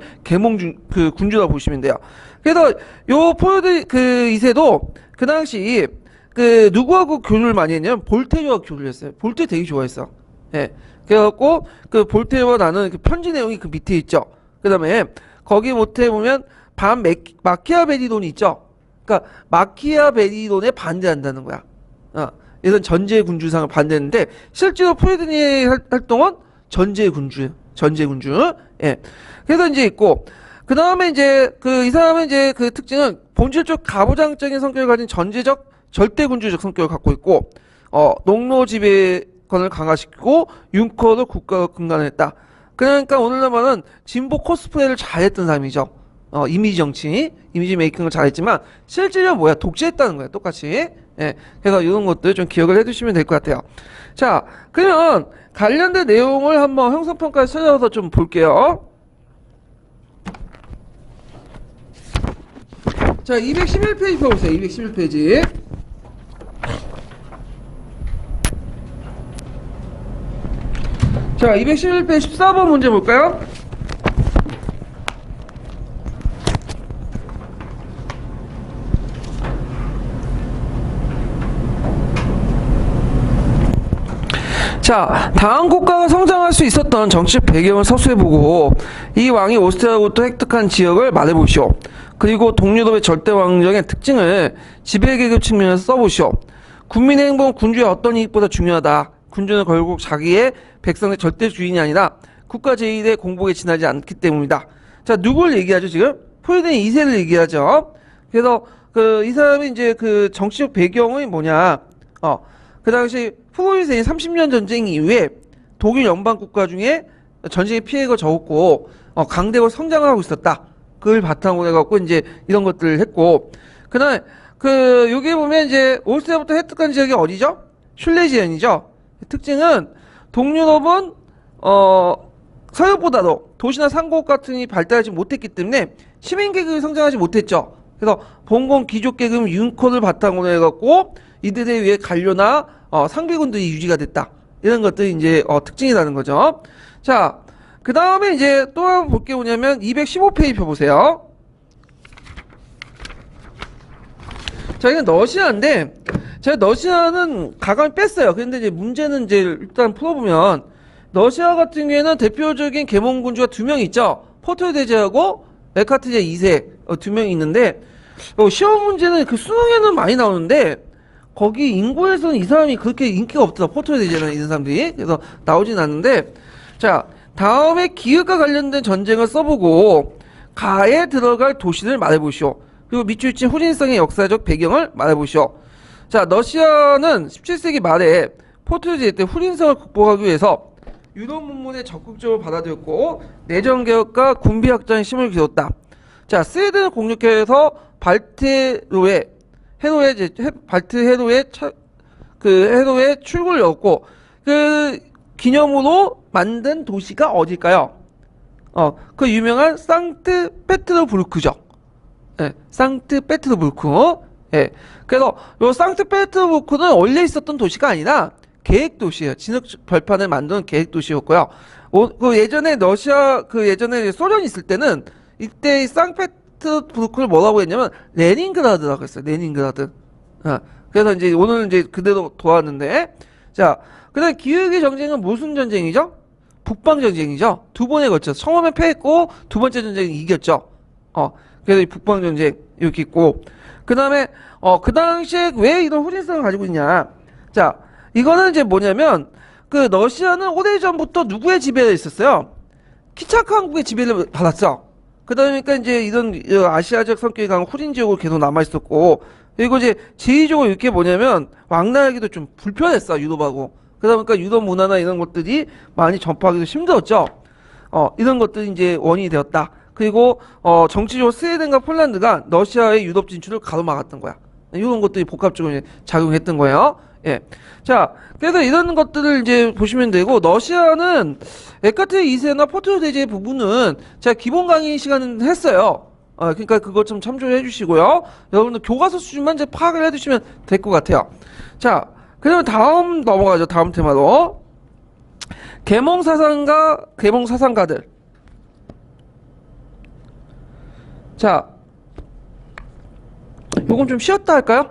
그 군주라고 보시면 돼요. 그래서 요 포에네 그 2세도 그 당시 그 누구하고 교류를 많이 했냐면 볼테르와 교류를 했어요. 볼테르 되게 좋아했어. 예. 그래갖고 그 볼테르와 나는 그 편지 내용이 그 밑에 있죠. 그 다음에 거기 못해 보면 마키아벨리론이 있죠. 그러니까 마키아벨리론에 반대한다는 거야. 이런 전제 군주상을 반대했는데 실제로 포에네의 활동은 전제 군주. 예. 그래서 이제 있고, 그 다음에 이제 이 사람은 이제 그 특징은 본질적 가부장적인 성격을 가진 전제적 절대군주적 성격을 갖고 있고, 농노 지배권을 강화시키고 융커를 국가로 근간했다. 그러니까 오늘날 말은 진보 코스프레를 잘했던 사람이죠. 이미지 정치, 이미지 메이킹을 잘했지만 실제로 뭐야? 독재했다는 거야, 똑같이. 예. 그래서 이런 것들 좀 기억을 해두시면 될 것 같아요. 자, 그러면 관련된 내용을 한번 형성평가에 찾아서 좀 볼게요. 자, 211페이지 펴보세요. 211페이지. 자, 211페이지 14번 문제 볼까요? 자, 다음 국가가 성장할 수 있었던 정치적 배경을 서술해보고 이 왕이 오스트리아로부터 획득한 지역을 말해보시오. 그리고 동유럽의 절대왕정의 특징을 지배계급 측면에서 써보시오. 국민의 행복은 군주의 어떤 이익보다 중요하다. 군주는 결국 자기의 백성의 절대 주인이 아니라 국가 제1의 공복에 지나지 않기 때문이다. 자, 누굴 얘기하죠, 지금? 포에네 2세를 얘기하죠. 그래서 이 사람이 이제 그 정치적 배경이 뭐냐. 그 당시 프로이센이 30년 전쟁 이후에 독일 연방 국가 중에 전쟁의 피해가 적었고 강대국으로 성장을 하고 있었다. 그걸 바탕으로 해갖고 이제 이런 것들을 했고, 그다음에 여기 보면 이제 오스트리아부터 획득한 지역이 어디죠? 슐레지엔이죠. 특징은 동유럽은 서유보다도 도시나 상고국 같은 이 발달하지 못했기 때문에 시민 계급이 성장하지 못했죠. 그래서 봉건 귀족 계급 융코를 바탕으로 해갖고 이들에 의해 관료나 상비군들이 유지가 됐다. 이런 것들이 이제 특징이라는 거죠. 자, 그 다음에 이제 또 한번 볼 게 뭐냐면 215페이지 펴보세요. 자, 이건 러시아인데 제가 러시아는 가감이 뺐어요. 근데 이제 문제는 이제 일단 풀어보면 러시아 같은 경우에는 대표적인 계몽군주가 2명 있죠. 포토데제하고 에카테제 2세 2명이 있는데 시험 문제는 그 수능에는 많이 나오는데 거기 인구에서는 이 사람이 그렇게 인기가 없더라. 포토데제나 이런 사람들이. 그래서 나오진 않는데, 자, 다음에 기업과 관련된 전쟁을 써보고 가에 들어갈 도시를 말해보시오. 그리고 밑줄 친 후진성의 역사적 배경을 말해보시오. 자, 러시아는 17세기 말에 포르투갈제 때 후진성을 극복하기 위해서 유럽 문문에 적극적으로 받아들였고 내정 개혁과 군비 확장에 힘을 기울였다. 자, 스웨덴을 공격해서 발트 해로의 그 해로의 출구였고 그 기념으로 만든 도시가 어딜까요? 그 유명한 상트페테르부르크죠. 예, 상트페테르부르크. 예. 그래서 요 상트페테르부르크는 원래 있었던 도시가 아니라 계획 도시예요. 진흙 벌판을 만드는 계획 도시였고요. 그 예전에 러시아 그 예전에 소련이 있을 때는 이때 이 상트페테르부르크를 뭐라고 했냐면 레닌그라드라고 했어요. 레닌그라드. 그래서 이제 오늘 이제 그대로 돌아왔는데 자, 그다음 기후위기 전쟁은 무슨 전쟁이죠? 북방 전쟁이죠. 두 번에 걸쳐서 처음에 패했고 두 번째 전쟁이 이겼죠. 그래서 이 북방 전쟁 이렇게 있고 그다음에 그 당시에 왜 이런 후진성을 가지고 있냐? 자, 이거는 이제 뭐냐면 그 러시아는 오래전부터 누구의 지배를 있었어요? 키차크 왕국의 지배를 받았어. 그러니까 이제 이런 아시아적 성격이 강한 후진 지역으로 계속 남아 있었고 그리고 이제 지리적으로 이렇게 뭐냐면 왕래하기도 좀 불편했어 유럽하고. 그러다 보니까 유럽 문화나 이런 것들이 많이 전파하기도 힘들었죠. 이런 것들이 이제 원인이 되었다. 그리고 정치적으로 스웨덴과 폴란드가 러시아의 유럽 진출을 가로막았던 거야. 이런 것들이 복합적으로 이제 작용했던 거예요. 예. 자, 그래서 이런 것들을 이제 보시면 되고, 러시아는 에카테르 2세나 포트로 대제 부분은 제가 기본 강의 시간은 했어요. 그러니까 그것 좀 참조해 주시고요. 여러분들 교과서 수준만 이제 파악을 해 주시면 될 것 같아요. 자, 그러면 다음 넘어가죠. 다음 테마로. 계몽사상가들. 자, 요건 좀 쉬었다 할까요?